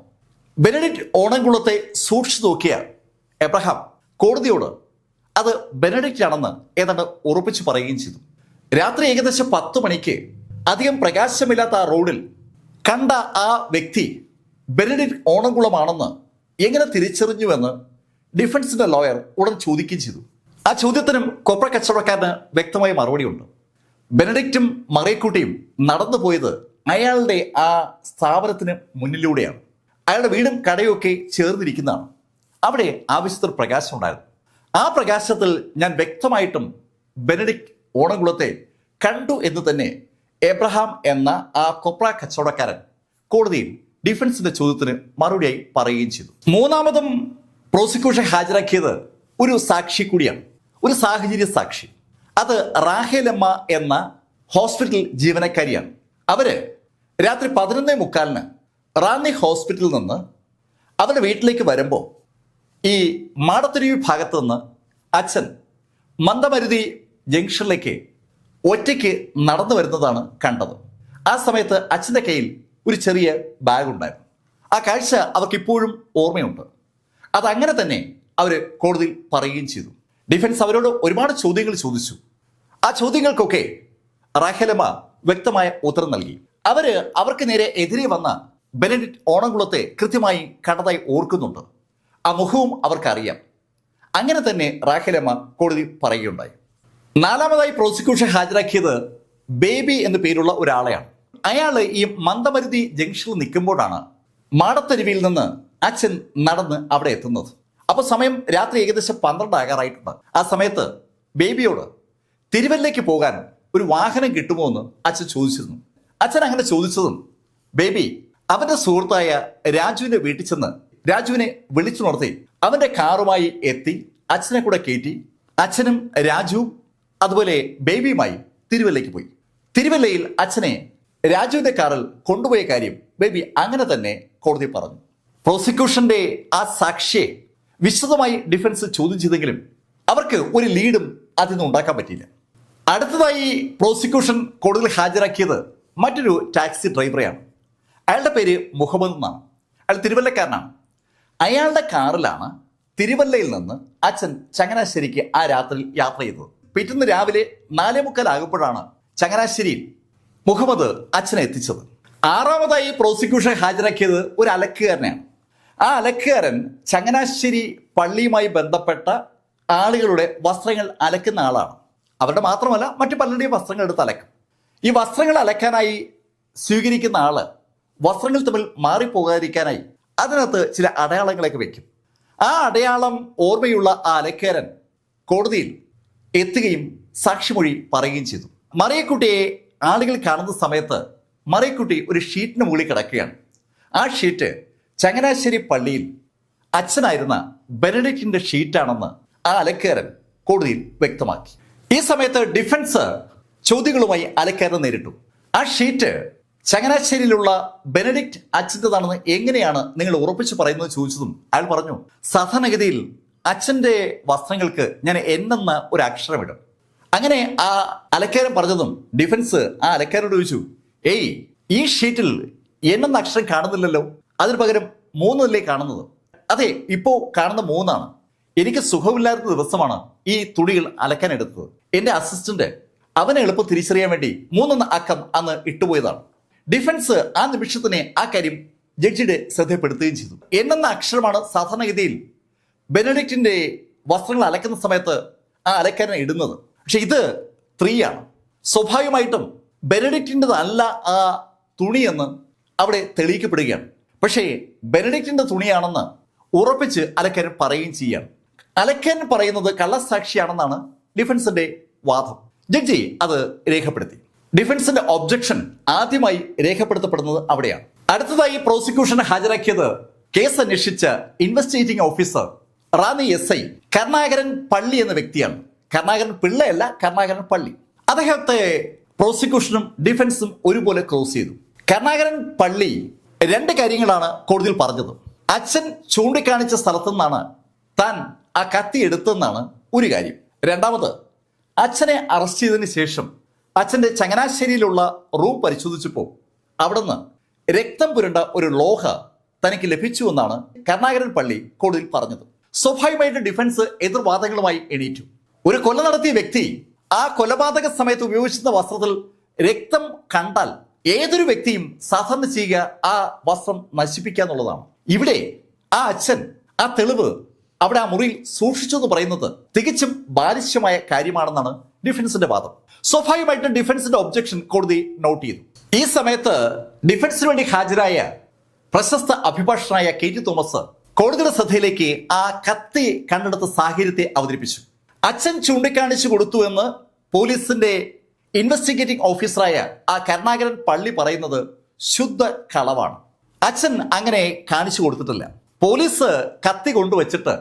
[SPEAKER 1] ബെനഡിക്ട് ഓണംകുളത്തെ സൂക്ഷിച്ചു നോക്കിയ എബ്രഹാം കോടതിയോട് അത് ബെനഡിക്റ്റ് ആണെന്ന് ഏതാണ്ട് ഉറപ്പിച്ചു പറയുകയും ചെയ്തു. രാത്രി ഏകദേശം 10 മണിക്ക് അധികം പ്രകാശമില്ലാത്ത ആ റോഡിൽ കണ്ട ആ വ്യക്തി ബെനഡിക്റ്റ് ഓണംകുളമാണെന്ന് എങ്ങനെ തിരിച്ചറിഞ്ഞുവെന്ന് ഡിഫൻസിന്റെ ലോയർ ഉടൻ ചോദിക്കുകയും ചെയ്തു. ആ ചോദ്യത്തിനും കൊപ്ര കച്ചവടക്കാരന് വ്യക്തമായ മറുപടിയുണ്ട്. ബെനഡിക്റ്റും മറിയക്കുട്ടിയും നടന്നു പോയത് അയാളുടെ ആ സ്ഥാപനത്തിന് മുന്നിലൂടെയാണ്. അയാളുടെ വീടും കടയും ഒക്കെ ചേർന്നിരിക്കുന്നതാണ്. അവിടെ ആവശ്യത്തിന് പ്രകാശം ഉണ്ടായിരുന്നു. ആ പ്രകാശത്തിൽ ഞാൻ വ്യക്തമായിട്ടും ബെനഡിക്റ്റ് ഓണംകുളത്തെ കണ്ടു എന്ന് തന്നെ എബ്രഹാം എന്ന ആ കൊപ്ര കച്ചവടക്കാരൻ കോടതിയിൽ ഡിഫൻസിന്റെ ചോദ്യത്തിന് മറുപടിയായി പറയുകയും ചെയ്തു. മൂന്നാമതും പ്രോസിക്യൂഷൻ ഹാജരാക്കിയത് ഒരു സാക്ഷി കൂടിയാണ്, ഒരു സാഹചര്യ സാക്ഷി. അത് റാഹേലമ്മ എന്ന ഹോസ്പിറ്റൽ ജീവനക്കാരിയാണ്. അവര് രാത്രി 11:45 റാന്നി ഹോസ്പിറ്റലിൽ നിന്ന് അവരുടെ വീട്ടിലേക്ക് വരുമ്പോൾ ഈ മാടത്തെരുവി ഭാഗത്ത് നിന്ന് അച്ഛൻ മന്ദമരുതി ജംഗ്ഷനിലേക്ക് ഒറ്റയ്ക്ക് നടന്നു വരുന്നതാണ് കണ്ടത്. ആ സമയത്ത് അച്ഛൻ്റെ കയ്യിൽ ഒരു ചെറിയ ബാഗ് ഉണ്ടായിരുന്നു. ആ കാഴ്ച അവർക്ക് ഇപ്പോഴും ഓർമ്മയുണ്ട്. അതങ്ങനെ തന്നെ അവർ കോടതിയിൽ പറയുകയും ചെയ്തു. ഡിഫൻസ് അവരോട് ഒരുപാട് ചോദ്യങ്ങൾ ചോദിച്ചു. ആ ചോദ്യങ്ങൾക്കൊക്കെ റാഹേലമ്മ വ്യക്തമായ ഉത്തരം നൽകി. അവർക്ക് നേരെ എതിരെ വന്ന ബെനഡിക്റ്റ് ഓണംകുളത്തെ കൃത്യമായി കണ്ടതായി ഓർക്കുന്നുണ്ട്. ആ മുഖവും അവർക്കറിയാം. അങ്ങനെ തന്നെ റാഹേലമ്മ കോടതി പറയുകയുണ്ടായി. നാലാമതായി പ്രോസിക്യൂഷൻ ഹാജരാക്കിയത് ബേബി എന്നു പേരുള്ള ഒരാളെയാണ്. അയാൾ ഈ മന്ദമരുതി ജംഗ്ഷനിൽ നിൽക്കുമ്പോഴാണ് മാടത്തെരുവിയിൽ നിന്ന് അച്ഛൻ നടന്ന് അവിടെ എത്തുന്നത്. അപ്പോൾ സമയം രാത്രി ഏകദേശം 12 ആകാറായിട്ടുണ്ട്. ആ സമയത്ത് ബേബിയോട് തിരുവല്ലയ്ക്ക് പോകാൻ ഒരു വാഹനം കിട്ടുമോ എന്ന് അച്ഛൻ ചോദിച്ചിരുന്നു. അച്ഛൻ അങ്ങനെ ചോദിച്ചതും ബേബി അവന്റെ സുഹൃത്തായ രാജുവിന്റെ വീട്ടിൽ ചെന്ന് രാജുവിനെ വിളിച്ചുണർത്തി അവന്റെ കാറുമായി എത്തി അച്ഛനെ കൂടെ കയറ്റി അച്ഛനും രാജുവും അതുപോലെ ബേബിയുമായി തിരുവല്ലയ്ക്ക് പോയി. തിരുവല്ലയിൽ അച്ഛനെ രാജുവിന്റെ കാറിൽ കൊണ്ടുപോയ കാര്യം ബേബി അങ്ങനെ തന്നെ കോടതി പറഞ്ഞു. പ്രോസിക്യൂഷന്റെ ആ സാക്ഷിയെ വിശദമായി ഡിഫൻസ് ചോദ്യം ചെയ്തെങ്കിലും അവർക്ക് ഒരു ലീഡും അതിൽ നിന്ന് ഉണ്ടാക്കാൻ പറ്റിയില്ല. അടുത്തതായി പ്രോസിക്യൂഷൻ കോടതിയിൽ ഹാജരാക്കിയത് മറ്റൊരു ടാക്സി ഡ്രൈവറെയാണ്. അയാളുടെ പേര് മുഹമ്മദ് എന്നാണ്. അയാൾ തിരുവല്ലക്കാരനാണ്. അയാളുടെ കാറിലാണ് തിരുവല്ലയിൽ നിന്ന് അച്ഛൻ ചങ്ങനാശ്ശേരിക്ക് ആ രാത്രി യാത്ര ചെയ്തത്. പിറ്റേന്ന് രാവിലെ 4:45 ആകുമ്പോഴാണ് ചങ്ങനാശ്ശേരിയിൽ മുഹമ്മദ് അച്ഛനെ എത്തിച്ചത്. ആറാമതായി പ്രോസിക്യൂഷൻ ഹാജരാക്കിയത് ഒരു അലക്കുകാരനെയാണ്. ആ അലക്കുകാരൻ ചങ്ങനാശ്ശേരി പള്ളിയുമായി ബന്ധപ്പെട്ട ആളുകളുടെ വസ്ത്രങ്ങൾ അലക്കുന്ന ആളാണ്. അവരുടെ മാത്രമല്ല മറ്റു പലരുടെയും വസ്ത്രങ്ങൾ എടുത്ത് അലക്കും. ഈ വസ്ത്രങ്ങൾ അലക്കാനായി സ്വീകരിക്കുന്ന ആള് വസ്ത്രങ്ങൾ തമ്മിൽ മാറിപ്പോകാതിരിക്കാനായി അതിനകത്ത് ചില അടയാളങ്ങളൊക്കെ വെക്കും. ആ അടയാളം ഓർമ്മയുള്ള ആ അലക്കേരൻ കോടതിയിൽ എത്തുകയും സാക്ഷിമൊഴി പറയുകയും ചെയ്തു. മറിയക്കുട്ടിയെ ആളുകൾ കാണുന്ന സമയത്ത് മറിയക്കുട്ടി ഒരു ഷീറ്റിന് മുകളിൽ കിടക്കുകയാണ്. ആ ഷീറ്റ് ചങ്ങനാശ്ശേരി പള്ളിയിൽ അച്ഛനായിരുന്ന ബെനഡിക്റ്റിന്റെ ഷീറ്റാണെന്ന് ആ അലക്കേരൻ കോടതിയിൽ വ്യക്തമാക്കി. ഈ സമയത്ത് ഡിഫൻസ് ചോദ്യങ്ങളുമായി അലക്കേരൻ നേരിട്ടു. ആ ഷീറ്റ് ചങ്ങനാശ്ശേരിയിലുള്ള ബെനഡിക്റ്റ് അച്ഛൻ്റെതാണെന്ന് എങ്ങനെയാണ് നിങ്ങൾ ഉറപ്പിച്ച് പറയുന്നത് ചോദിച്ചതും അയാൾ പറഞ്ഞു, സാധാരണഗതിയിൽ അച്ഛൻ്റെ വസ്ത്രങ്ങൾക്ക് ഞാൻ എന്നെന്ന ഒരു അക്ഷരമിടും. അങ്ങനെ ആ അലക്കേരൻ പറഞ്ഞതും ഡിഫൻസ് ആ അലക്കേരനോട് ചോദിച്ചു, ഏയ് ഈ ഷീറ്റിൽ എന്നെന്ന അക്ഷരം കാണുന്നില്ലല്ലോ, അതിന് പകരം 3 കാണുന്നത്. അതെ, ഇപ്പോൾ കാണുന്ന 3. എനിക്ക് സുഖമില്ലാത്ത ദിവസമാണ് ഈ തുണികൾ അലക്കാൻ എടുത്തത്. എൻ്റെ അസിസ്റ്റന്റ് അവനെ എളുപ്പം തിരിച്ചറിയാൻ വേണ്ടി 3 അക്കം അന്ന് ഇട്ടുപോയതാണ്. ഡിഫൻസ് ആ നിമിഷത്തിനെ ആ കാര്യം ജഡ്ജിയുടെ ശ്രദ്ധപ്പെടുത്തുകയും ചെയ്തു. എന്നെന്ന അക്ഷരമാണ് സാധാരണഗതിയിൽ ബെനഡിക്റ്റിന്റെ വസ്ത്രങ്ങൾ അലക്കുന്ന സമയത്ത് ആ അലക്കാരനെ ഇടുന്നത്. പക്ഷെ ഇത് 3 സ്വാഭാവികമായിട്ടും ബെനഡിക്റ്റിൻ്റെതല്ല ആ തുണിയെന്ന് അവിടെ തെളിയിക്കപ്പെടുകയാണ്. പക്ഷേ ബെനഡിക്റ്റിന്റെ തുണിയാണെന്ന് ഉറപ്പിച്ച് അലക്കാരൻ പറയുകയും ചെയ്യുകയാണ്. അലക്കാരൻ പറയുന്നത് കള്ളസാക്ഷിയാണെന്നാണ് ഡിഫൻസിന്റെ വാദം. ജഡ്ജി അത് രേഖപ്പെടുത്തി. ഡിഫൻസിന്റെ ഒബ്ജക്ഷൻ ആദ്യമായി രേഖപ്പെടുത്തപ്പെടുന്നത് അവിടെയാണ്. അടുത്തതായി പ്രോസിക്യൂഷന് ഹാജരാക്കിയത് കേസ് അന്വേഷിച്ച investigating officer Ranni SI Karunakaran പള്ളി എന്ന വ്യക്തിയാണ്. കരുണാകരൻ പിള്ളയല്ല, കരുണാകരൻ പള്ളി. അദ്ദേഹത്തെ പ്രോസിക്യൂഷനും ഡിഫൻസും ഒരുപോലെ ക്രോസ് ചെയ്തു. കരുണാകരൻ പള്ളി 2 കാര്യങ്ങളാണ് കോടതിയിൽ പറഞ്ഞത്. അച്ഛൻ ചൂണ്ടിക്കാണിച്ച സ്ഥലത്തു നിന്നാണ് താൻ ആ കത്തി എടുത്തെന്നാണ് ഒരു കാര്യം. രണ്ടാമത്, അച്ഛനെ അറസ്റ്റ് ചെയ്തതിന് ശേഷം അച്ഛൻ്റെ ചങ്ങനാശ്ശേരിയിലുള്ള റൂം പരിശോധിച്ചപ്പോൾ അവിടുന്ന് രക്തം പുരണ്ട ഒരു ലോഹ തനിക്ക് ലഭിച്ചുവെന്നാണ് കരുണാകരൻ പള്ളി കോടതിയിൽ പറഞ്ഞത്. സ്വാഭാവികമായിട്ട് ഡിഫൻസ് എതിർവാദങ്ങളുമായി എണീറ്റു. ഒരു കൊല നടത്തിയ വ്യക്തി ആ കൊലപാതക സമയത്ത് ഉപയോഗിച്ചിരുന്ന വസ്ത്രത്തിൽ രക്തം കണ്ടാൽ ഏതൊരു വ്യക്തിയും സാധാരണ ചെയ്യുക ആ വസ്ത്രം നശിപ്പിക്കുക എന്നുള്ളതാണ്. ഇവിടെ ആ അച്ഛൻ ആ തെളിവ് അവിടെ ആ മുറിയിൽ സൂക്ഷിച്ചു എന്ന് പറയുന്നത് തികച്ചും ബാലിശ്യമായ കാര്യമാണെന്നാണ് ഡിഫൻസിന്റെ വാദം. സ്വാഭാവികമായിട്ടും ഡിഫൻസിന്റെ ഒബ്ജക്ഷൻ കോടതി നോട്ട് ചെയ്തു. ഈ സമയത്ത് ഡിഫൻസിന് വേണ്ടി ഹാജരായ പ്രശസ്ത അഭിഭാഷകനായ KT തോമസ് കോടതിയുടെ ശ്രദ്ധയിലേക്ക് ആ കത്തി കണ്ടെടുത്ത സാഹചര്യത്തെ അവതരിപ്പിച്ചു. അച്ഛൻ ചൂണ്ടിക്കാണിച്ചു കൊടുത്തു എന്ന് പോലീസിന്റെ ഇൻവെസ്റ്റിഗേറ്റിംഗ് ഓഫീസറായ ആ കരുണാകരൻ പള്ളി പറയുന്നത് ശുദ്ധ കളവാണ്. അച്ഛൻ അങ്ങനെ കാണിച്ചു കൊടുത്തിട്ടില്ല. പോലീസ് കത്തി കൊണ്ടുവച്ചിട്ട്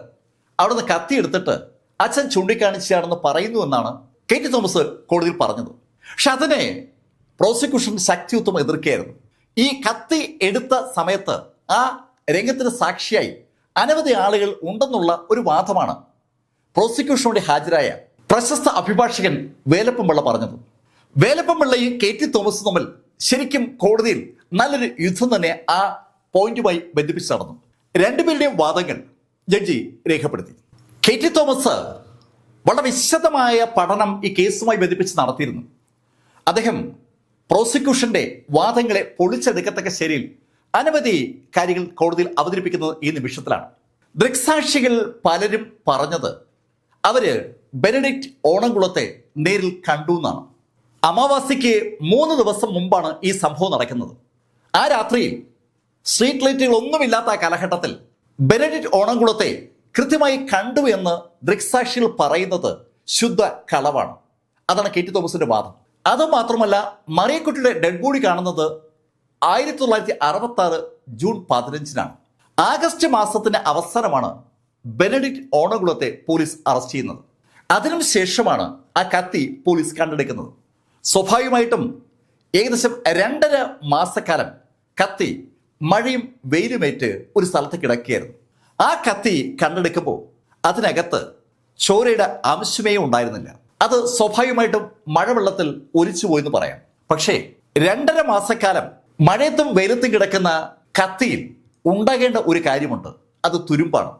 [SPEAKER 1] അവിടുന്ന് കത്തി എടുത്തിട്ട് അച്ഛൻ ചൂണ്ടിക്കാണിച്ചാണെന്ന് പറയുന്നു എന്നാണ് KT തോമസ് കോടതിയിൽ പറഞ്ഞത്. പക്ഷെ അതിനെ പ്രോസിക്യൂഷൻ ശക്തിയുക്തം എതിർക്കുകയായിരുന്നു. ഈ കത്തി എടുത്ത സമയത്ത് ആ രംഗത്തിന് സാക്ഷിയായി അനവധി ആളുകൾ ഉണ്ടെന്നുള്ള ഒരു വാദമാണ് പ്രോസിക്യൂഷന് വേണ്ടി ഹാജരായ പ്രശസ്ത അഭിഭാഷകൻ വേലപ്പൻ പിള്ള പറഞ്ഞത്. വേലപ്പൻ പിള്ളയും KT തോമസും തമ്മിൽ ശരിക്കും കോടതിയിൽ നല്ലൊരു യുദ്ധം തന്നെ ആ പോയിന്റുമായി ബന്ധിപ്പിച്ച് നടന്നു. രണ്ടുപേരുടെയും വാദങ്ങൾ ജഡ്ജി രേഖപ്പെടുത്തി. KT തോമസ് വളരെ വിശദമായ പഠനം ഈ കേസുമായി ബന്ധിപ്പിച്ച് നടത്തിയിരുന്നു. അദ്ദേഹം പ്രോസിക്യൂഷന്റെ വാദങ്ങളെ പൊളിച്ചെടുക്കത്തക്ക ശരിയിൽ അനവധി കാര്യങ്ങൾ കോടതിയിൽ അവതരിപ്പിക്കുന്നത് ഈ നിമിഷത്തിലാണ്. ദൃക്സാക്ഷികൾ പലരും പറഞ്ഞത് അവര് ബെനഡിക്റ്റ് ഓണംകുളത്തെ നേരിൽ കണ്ടു എന്നാണ്. അമാവാസിക്ക് 3 ദിവസം മുമ്പാണ് ഈ സംഭവം നടക്കുന്നത്. ആ രാത്രിയിൽ സ്ട്രീറ്റ് ലൈറ്റുകൾ ഒന്നുമില്ലാത്ത ആ കാലഘട്ടത്തിൽ ബെനഡിക്റ്റ് ഓണംകുളത്തെ കൃത്യമായി കണ്ടു എന്ന് ദൃക്സാക്ഷികൾ പറയുന്നത് ശുദ്ധ കളവാണ്. അതാണ് KT തോമസിന്റെ വാദം. അതുമാത്രമല്ല, മറിയക്കുട്ടിയുടെ ഡെഡ് ബോഡി കാണുന്നത് 1966 ജൂൺ 15-നാണ്. ആഗസ്റ്റ് മാസത്തിന്റെ അവസാനമാണ് ബെനഡിക്റ്റ് ഓണംകുളത്തെ പോലീസ് അറസ്റ്റ് ചെയ്യുന്നത്. അതിനും ശേഷമാണ് ആ കത്തി പോലീസ് കണ്ടെടുക്കുന്നത്. സ്വാഭാവികമായിട്ടും ഏകദേശം 2.5 മാസക്കാലം കത്തി മഴയും വെയിലുമേറ്റ് ഒരു സ്ഥലത്ത് കിടക്കുകയായിരുന്നു. ആ കത്തി കണ്ടെടുക്കുമ്പോൾ അതിനകത്ത് ചോരയുടെ അംശമേ ഉണ്ടായിരുന്നില്ല. അത് സ്വാഭാവികമായിട്ടും മഴവെള്ളത്തിൽ ഒലിച്ചുപോയെന്ന് പറയാം. പക്ഷേ 2.5 മാസക്കാലം മഴയത്തും വെയിലത്തും കിടക്കുന്ന കത്തിയിൽ ഉണ്ടാകേണ്ട ഒരു കാര്യമുണ്ട്. അത് തുരുമ്പാണ്.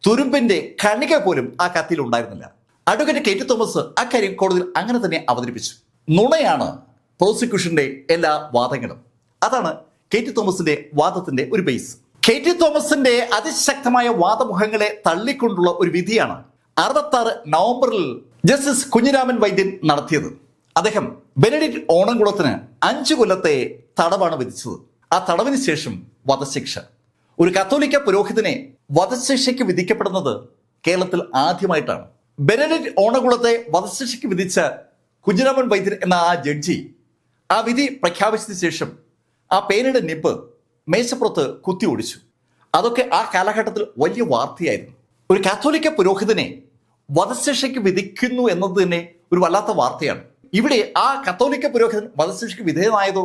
[SPEAKER 1] തുരുമ്പിന്റെ കണിക പോലും ആ കത്തിയിൽ ഉണ്ടായിരുന്നില്ല. അഡ്വക്കേറ്റ് KT തോമസ് അക്കാര്യം കോടതിയിൽ അങ്ങനെ തന്നെ അവതരിപ്പിച്ചു. നുണയാണ് പ്രോസിക്യൂഷന്റെ എല്ലാ വാദങ്ങളും. അതാണ് KT തോമസിന്റെ വാദത്തിന്റെ ഒരു ബേസ്. KT തോമസിന്റെ അതിശക്തമായ വാദമുഖങ്ങളെ തള്ളിക്കൊണ്ടുള്ള ഒരു വിധിയാണ് 66 നവംബറിൽ ജസ്റ്റിസ് കുഞ്ഞിരാമൻ വൈദ്യൻ നടത്തിയത്. അദ്ദേഹം ബെനഡിക്റ്റ് ഓണംകുളത്തിന് 5 കൊല്ലത്തെ തടവാണ് വിധിച്ചത്. ആ തടവിന് ശേഷം വധശിക്ഷ. ഒരു കത്തോലിക്ക പുരോഹിതനെ വധശിക്ഷയ്ക്ക് വിധിക്കപ്പെടുന്നത് കേരളത്തിൽ ആദ്യമായിട്ടാണ്. ബെനഡിക്ട് ഓണകുളത്തെ വധശിക്ഷയ്ക്ക് വിധിച്ച കുഞ്ഞിരാമൻ വൈദ്യർ എന്ന ആ ജഡ്ജി ആ വിധി പ്രഖ്യാപിച്ചതിന് ശേഷം ആ പേനയുടെ നിപ്പ് മേശപ്പുറത്ത് കുത്തി ഒടിച്ചു. അതൊക്കെ ആ കാലഘട്ടത്തിൽ വലിയ വാർത്തയായിരുന്നു. ഒരു കാത്തോലിക്ക പുരോഹിതനെ വധശിക്ഷയ്ക്ക് വിധിക്കുന്നു എന്നത് തന്നെ ഒരു വല്ലാത്ത വാർത്തയാണ്. ഇവിടെ ആ കത്തോലിക്ക പുരോഹിതൻ വധശിക്ഷയ്ക്ക് വിധേയനായതോ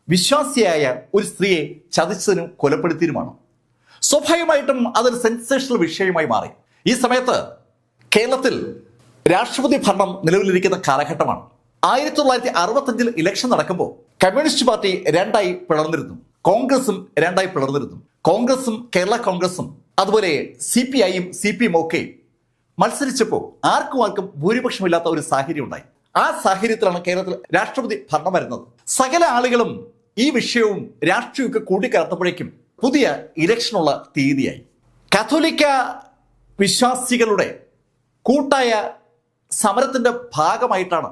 [SPEAKER 1] വിശ്വാസിയായ ഒരു സ്ത്രീയെ ചതിച്ചതിനും കൊലപ്പെടുത്തിയതുമാണ്. സ്വാഭാവികമായിട്ടും അതൊരു സെൻസേഷണൽ വിഷയമായി മാറി. ഈ സമയത്ത് കേരളത്തിൽ രാഷ്ട്രപതി ഭരണം നിലവിലിരിക്കുന്ന കാലഘട്ടമാണ്. 1965 ഇലക്ഷൻ നടക്കുമ്പോൾ കമ്മ്യൂണിസ്റ്റ് പാർട്ടി രണ്ടായി പിളർന്നിരുന്നു. കോൺഗ്രസും രണ്ടായി പിളർന്നിരുന്നു. കോൺഗ്രസും കേരള കോൺഗ്രസും അതുപോലെ CPIയും CPM ഒക്കെ മത്സരിച്ചപ്പോൾ ആർക്കും ഭൂരിപക്ഷമില്ലാത്ത ഒരു സാഹചര്യം ഉണ്ടായി. ആ സാഹചര്യത്തിലാണ് കേരളത്തിൽ രാഷ്ട്രപതി ഭരണം വരുന്നത്. സകല ആളുകളും ഈ വിഷയവും രാഷ്ട്രീയമൊക്കെ കൂട്ടിക്കലർത്തപ്പോഴേക്കും പുതിയ ഇലക്ഷനുള്ള തീയതിയായി. കാത്തോലിക്ക വിശ്വാസികളുടെ കൂട്ടായ സമരത്തിന്റെ ഭാഗമായിട്ടാണ്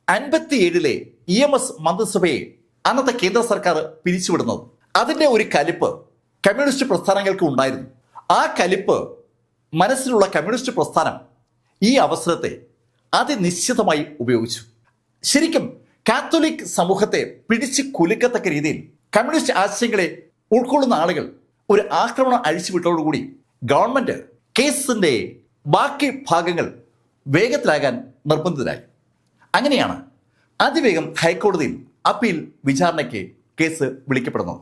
[SPEAKER 1] 57 EMS മന്ത്രിസഭയെ അന്നത്തെ കേന്ദ്ര സർക്കാർ പിരിച്ചുവിടുന്നത്. അതിന്റെ ഒരു കലിപ്പ് കമ്മ്യൂണിസ്റ്റ് പ്രസ്ഥാനങ്ങൾക്ക് ഉണ്ടായിരുന്നു. ആ കലിപ്പ് മനസ്സിലുള്ള കമ്മ്യൂണിസ്റ്റ് പ്രസ്ഥാനം ഈ അവസരത്തെ അതിനിശ്ചിതമായി ഉപയോഗിച്ചു. ശരിക്കും കാത്തോലിക് സമൂഹത്തെ പിടിച്ച് കുലുക്കത്തക്ക രീതിയിൽ കമ്മ്യൂണിസ്റ്റ് ആശയങ്ങളെ ഉൾക്കൊള്ളുന്ന ആളുകൾ ഒരു ആക്രമണം അഴിച്ചുവിട്ടതോടുകൂടി ഗവൺമെന്റ് കേസിന്റെ ബാക്കി ഭാഗങ്ങൾ വേഗത്തിലാകാൻ നിർബന്ധിതരായി. അങ്ങനെയാണ് അതിവേഗം ഹൈക്കോടതിയിൽ അപ്പീൽ വിചാരണയ്ക്ക് കേസ് വിളിക്കപ്പെടുന്നത്.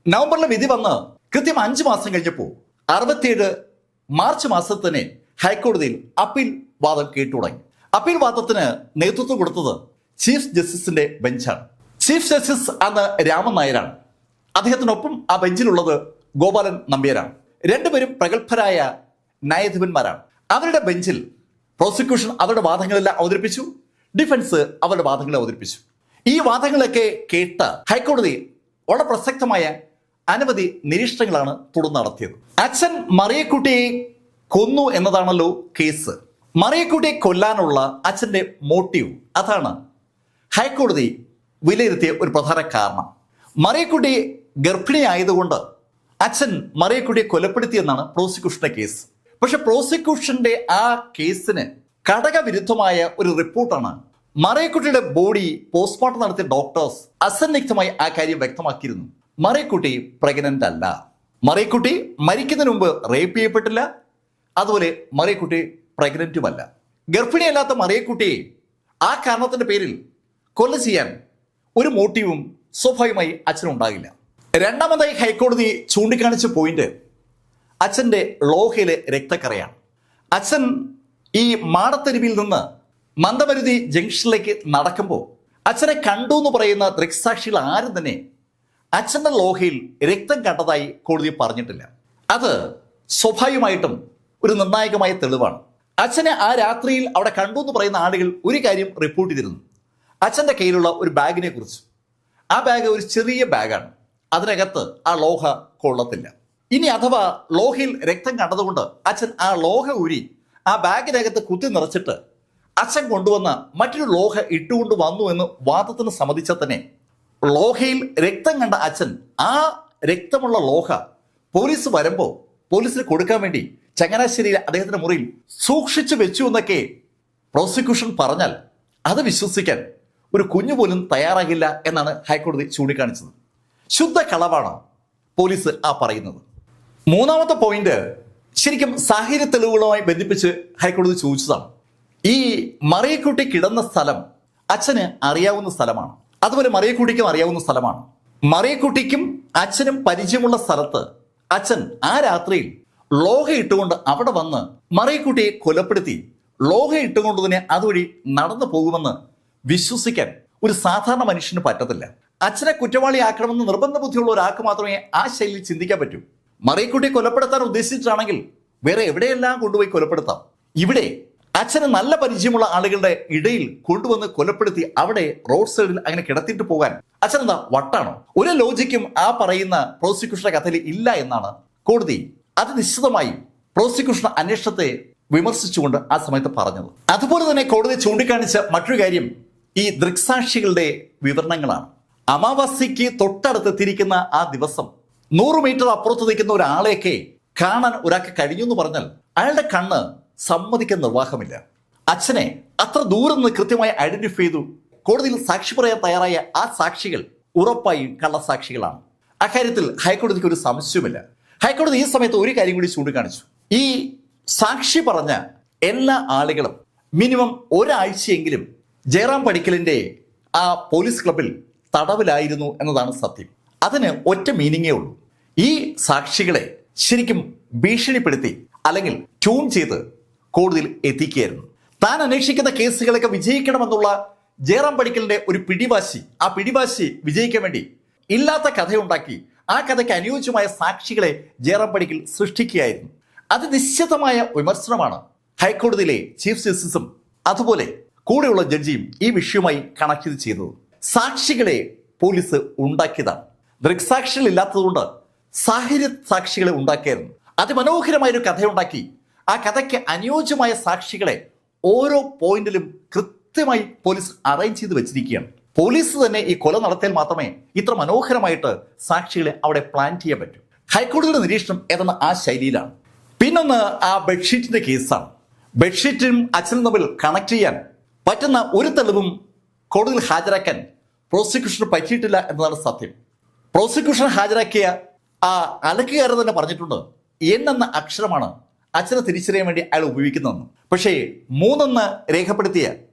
[SPEAKER 1] നവംബറിലെ വിധി വന്ന് കൃത്യം 5 മാസം കഴിഞ്ഞപ്പോൾ 67 മാർച്ച് മാസത്തിൽ തന്നെ ഹൈക്കോടതിയിൽ അപ്പീൽ വാദം കേട്ടു തുടങ്ങി. അപ്പീൽ വാദത്തിന് നേതൃത്വം കൊടുത്തത് ചീഫ് ജസ്റ്റിസിന്റെ ബെഞ്ചാണ്. ചീഫ് ജസ്റ്റിസ് അന്ന് രാമൻ നായരാണ്. അദ്ദേഹത്തിനൊപ്പം ആ ബെഞ്ചിലുള്ളത് ഗോപാലൻ നമ്പ്യാരാണ്. രണ്ടുപേരും പ്രഗത്ഭരായ ന്യായാധിപന്മാരാണ്. അവരുടെ ബെഞ്ചിൽ പ്രോസിക്യൂഷൻ അവരുടെ വാദങ്ങളെല്ലാം അവതരിപ്പിച്ചു, ഡിഫൻസ് അവരുടെ വാദങ്ങളെ അവതരിപ്പിച്ചു. ഈ വാദങ്ങളൊക്കെ കേട്ട ഹൈക്കോടതി വളരെ പ്രസക്തമായ അനവധി നിരീക്ഷണങ്ങളാണ് തുടർന്ന് നടത്തിയത്. അച്ഛൻ മറിയക്കുട്ടിയെ കൊന്നു എന്നതാണല്ലോ കേസ്. മറിയക്കുട്ടിയെ കൊല്ലാനുള്ള അച്ഛന്റെ മോട്ടീവ്, അതാണ് ഹൈക്കോടതി വിലയിരുത്തിയ ഒരു പ്രധാന കാരണം. മറിയക്കുട്ടി ഗർഭിണിയായതുകൊണ്ട് അച്ഛൻ മറിയക്കുട്ടിയെ കൊലപ്പെടുത്തിയെന്നാണ് പ്രോസിക്യൂഷന്റെ കേസ്. പക്ഷെ പ്രോസിക്യൂഷന്റെ ആ കേസിന് ഘടകവിരുദ്ധമായ ഒരു റിപ്പോർട്ടാണ്. മറിയക്കുട്ടിയുടെ ബോഡി പോസ്റ്റ്മോർട്ടം നടത്തിയ ഡോക്ടേഴ്സ് അസന്നിഗ്ധമായി ആ കാര്യം വ്യക്തമാക്കിയിരുന്നു. മറിയക്കുട്ടി പ്രഗ്നന്റ് അല്ല. മറിയക്കുട്ടി മരിക്കുന്നതിന് മുമ്പ് റേപ്പ് ചെയ്യപ്പെട്ടില്ല. അതുപോലെ മറിയക്കുട്ടി പ്രഗ്നന്റുമല്ല. ഗർഭിണിയല്ലാത്ത മറിയക്കുട്ടിയെ ആ കാരണത്തിന്റെ പേരിൽ കൊല ചെയ്യാൻ ഒരു മോട്ടീവും സ്വാഭാവികമായി അച്ഛനുണ്ടാകില്ല. രണ്ടാമതായി ഹൈക്കോടതി ചൂണ്ടിക്കാണിച്ച പോയിന്റ് അച്ഛന്റെ ലോഹയിലെ രക്തക്കറയാണ്. അച്ഛൻ ഈ മാടത്തെരുവിൽ നിന്ന് മന്ദമരുതി ജംഗ്ഷനിലേക്ക് നടക്കുമ്പോൾ അച്ഛനെ കണ്ടു എന്ന് പറയുന്ന ദൃക്സാക്ഷികൾ ആരും തന്നെ അച്ഛന്റെ ലോഹയിൽ രക്തം കണ്ടതായി കോടതി പറഞ്ഞിട്ടില്ല. അത് സ്വാഭാവികമായിട്ടും ഒരു നിർണായകമായ തെളിവാണ്. അച്ഛനെ ആ രാത്രിയിൽ അവിടെ കണ്ടു എന്ന് പറയുന്ന ആളുകൾ ഒരു കാര്യം റിപ്പോർട്ട് ചെയ്തിരുന്നു. അച്ഛന്റെ കയ്യിലുള്ള ഒരു ബാഗിനെ കുറിച്ച്. ആ ബാഗ് ഒരു ചെറിയ ബാഗാണ്. അതിനകത്ത് ആ ലോഹ കൊള്ളത്തില്ല. ഇനി അഥവാ ലോഹയിൽ രക്തം കണ്ടതുകൊണ്ട് അച്ഛൻ ആ ലോഹ ഊരി ആ ബാഗിനകത്ത് കുത്തി നിറച്ചിട്ട് അച്ഛൻ കൊണ്ടുവന്ന മറ്റൊരു ലോഹ ഇട്ടുകൊണ്ട് വന്നു എന്ന് വാദത്തിന് സമ്മതിച്ചാൽ തന്നെ ലോഹയിൽ രക്തം കണ്ട അച്ഛൻ ആ രക്തമുള്ള ലോഹ പോലീസ് വരുമ്പോൾ പോലീസിന് കൊടുക്കാൻ വേണ്ടി ചങ്ങനാശ്ശേരിയിലെ അദ്ദേഹത്തിന്റെ മുറിയിൽ സൂക്ഷിച്ചു വെച്ചു എന്നൊക്കെ പ്രോസിക്യൂഷൻ പറഞ്ഞാൽ അത് വിശ്വസിക്കാൻ ഒരു കുഞ്ഞു പോലും തയ്യാറാകില്ല എന്നാണ് ഹൈക്കോടതി ചൂണ്ടിക്കാണിച്ചത്. ശുദ്ധ കളവാണ് പോലീസ് ആ പറയുന്നത്. മൂന്നാമത്തെ പോയിന്റ് ശരിക്കും സാഹചര്യ തെളിവുകളുമായി ബന്ധിപ്പിച്ച് ഹൈക്കോടതി ചോദിച്ചതാണ്. ഈ മറിയക്കുട്ടി കിടന്ന സ്ഥലം അച്ഛന് അറിയാവുന്ന സ്ഥലമാണ്. അതുപോലെ മറിയക്കുട്ടിക്കും അറിയാവുന്ന സ്ഥലമാണ്. മറിയക്കുട്ടിക്കും അച്ഛനും പരിചയമുള്ള സ്ഥലത്ത് അച്ഛൻ ആ രാത്രിയിൽ ലോഹ ഇട്ടുകൊണ്ട് അവിടെ വന്ന് മറിയക്കുട്ടിയെ കൊലപ്പെടുത്തി ലോഹ ഇട്ടുകൊണ്ട് തന്നെ അതുവഴി നടന്നു പോകുമെന്ന് വിശ്വസിക്കാൻ ഒരു സാധാരണ മനുഷ്യന് പറ്റത്തില്ല. അച്ഛനെ കുറ്റവാളിയാക്കണമെന്ന് നിർബന്ധ ബുദ്ധിയുള്ള ഒരാൾക്ക് മാത്രമേ ആ ശൈലിയിൽ ചിന്തിക്കാൻ പറ്റൂ. മറിയക്കുട്ടിയെ കൊലപ്പെടുത്താൻ ഉദ്ദേശിച്ചിട്ടാണെങ്കിൽ വേറെ എവിടെയെല്ലാം കൊണ്ടുപോയി കൊലപ്പെടുത്താം. ഇവിടെ അച്ഛന് നല്ല പരിചയമുള്ള ആളുകളുടെ ഇടയിൽ കൊണ്ടുവന്ന് കൊലപ്പെടുത്തി അവിടെ റോഡ് സൈഡിൽ അങ്ങനെ കിടത്തിയിട്ട് പോകാൻ അച്ഛനെന്താ വട്ടാണോ? ഒരു ലോജിക്കും ആ പറയുന്ന പ്രോസിക്യൂഷന്റെ കഥയിൽ ഇല്ല എന്നാണ് കോടതി അത് നിശ്ചിതമായി പ്രോസിക്യൂഷൻ അന്വേഷണത്തെ വിമർശിച്ചുകൊണ്ട് ആ സമയത്ത് പറഞ്ഞത്. അതുപോലെ തന്നെ കോടതി ചൂണ്ടിക്കാണിച്ച മറ്റൊരു കാര്യം ഈ ദൃക്സാക്ഷികളുടെ വിവരണങ്ങളാണ്. അമാവാസ്യയ്ക്ക് തൊട്ടടുത്തെത്തിയിരിക്കുന്ന ആ ദിവസം 100 മീറ്റർ അപ്പുറത്ത് നിൽക്കുന്ന ഒരാളെയൊക്കെ കാണാൻ ഒരാൾക്ക് കഴിഞ്ഞു എന്ന് പറഞ്ഞാൽ അയാളുടെ കണ്ണ് സമ്മതിക്കാൻ നിർവാഹമില്ല. അച്ഛനെ അത്ര ദൂരം നിന്ന് കൃത്യമായി ഐഡന്റിഫൈ ചെയ്തു. കോടതിയിൽ സാക്ഷി പറയാൻ തയ്യാറായ ആ സാക്ഷികൾ ഉറപ്പായും കള്ളസാക്ഷികളാണ്. അക്കാര്യത്തിൽ ഹൈക്കോടതിക്ക് ഒരു സംശയവുമില്ല. ഹൈക്കോടതി ഈ സമയത്ത് ഒരു കാര്യം കൂടി ചൂണ്ടിക്കാണിച്ചു. ഈ സാക്ഷി പറഞ്ഞ എല്ലാ ആളുകളും മിനിമം ഒരാഴ്ചയെങ്കിലും ജയറാം പടിക്കലിന്റെ ആ പോലീസ് ക്ലബിൽ തടവിലായിരുന്നു എന്നതാണ് സത്യം. അതിന് ഒറ്റ മീനിങ്ങേ ഉള്ളൂ. ഈ സാക്ഷികളെ ശരിക്കും ഭീഷണിപ്പെടുത്തി അല്ലെങ്കിൽ ട്യൂൺ ചെയ്ത് കോടതിയിൽ എത്തിക്കുകയായിരുന്നു. താൻ അന്വേഷിക്കുന്ന കേസുകളൊക്കെ വിജയിക്കണമെന്നുള്ള ജയറാം പടിക്കലിന്റെ ഒരു പിടിവാശി, ആ പിടിവാശി വിജയിക്കാൻ വേണ്ടി ഇല്ലാത്ത കഥയുണ്ടാക്കി ആ കഥയ്ക്ക് അനുയോജ്യമായ സാക്ഷികളെ ജയറാം പടിക്കൽ സൃഷ്ടിക്കുകയായിരുന്നു. അത് നിശ്ചിതമായ വിമർശനമാണ് ഹൈക്കോടതിയിലെ ചീഫ് ജസ്റ്റിസും അതുപോലെ കൂടെയുള്ള ജഡ്ജിയും ഈ വിഷയവുമായി കണക്ട് ചെയ്തത്. സാക്ഷികളെ പോലീസ് ഉണ്ടാക്കിയതാണ്. ദൃക്സാക്ഷികൾ ഇല്ലാത്തതുകൊണ്ട് സാഹചര്യ സാക്ഷികളെ ഉണ്ടാക്കിയായിരുന്നു. അതിമനോഹരമായൊരു കഥയുണ്ടാക്കി ആ കഥയ്ക്ക് അനുയോജ്യമായ സാക്ഷികളെ ഓരോ പോയിന്റിലും കൃത്യമായി പോലീസ് അറേഞ്ച് ചെയ്ത് വെച്ചിരിക്കുകയാണ്. പോലീസ് തന്നെ ഈ കൊല നടത്തിയാൽ മാത്രമേ ഇത്ര മനോഹരമായിട്ട് സാക്ഷികളെ അവിടെ പ്ലാൻ ചെയ്യാൻ പറ്റൂ. ഹൈക്കോടതിയുടെ നിരീക്ഷണം ഏതെന്ന ആ ശൈലിയിലാണ്. പിന്നൊന്ന് ആ ബെഡ്ഷീറ്റിന്റെ കേസാണ്. ബെഡ്ഷീറ്റും അച്ഛനും തമ്മിൽ കണക്ട് ചെയ്യാൻ പറ്റുന്ന ഒരു തെളിവും കോടതിയിൽ ഹാജരാക്കാൻ പ്രോസിക്യൂഷന് പറ്റിയിട്ടില്ല എന്നതാണ് സത്യം. പ്രോസിക്യൂഷൻ ഹാജരാക്കിയ ആ അലക്കുകാരൻ തന്നെ പറഞ്ഞിട്ടുണ്ട് എന്ന അക്ഷരമാണ് അച്ഛനെ തിരിച്ചറിയാൻ വേണ്ടി അയാൾ ഉപയോഗിക്കുന്നതെന്ന്. പക്ഷേ 3 രേഖപ്പെടുത്തിയ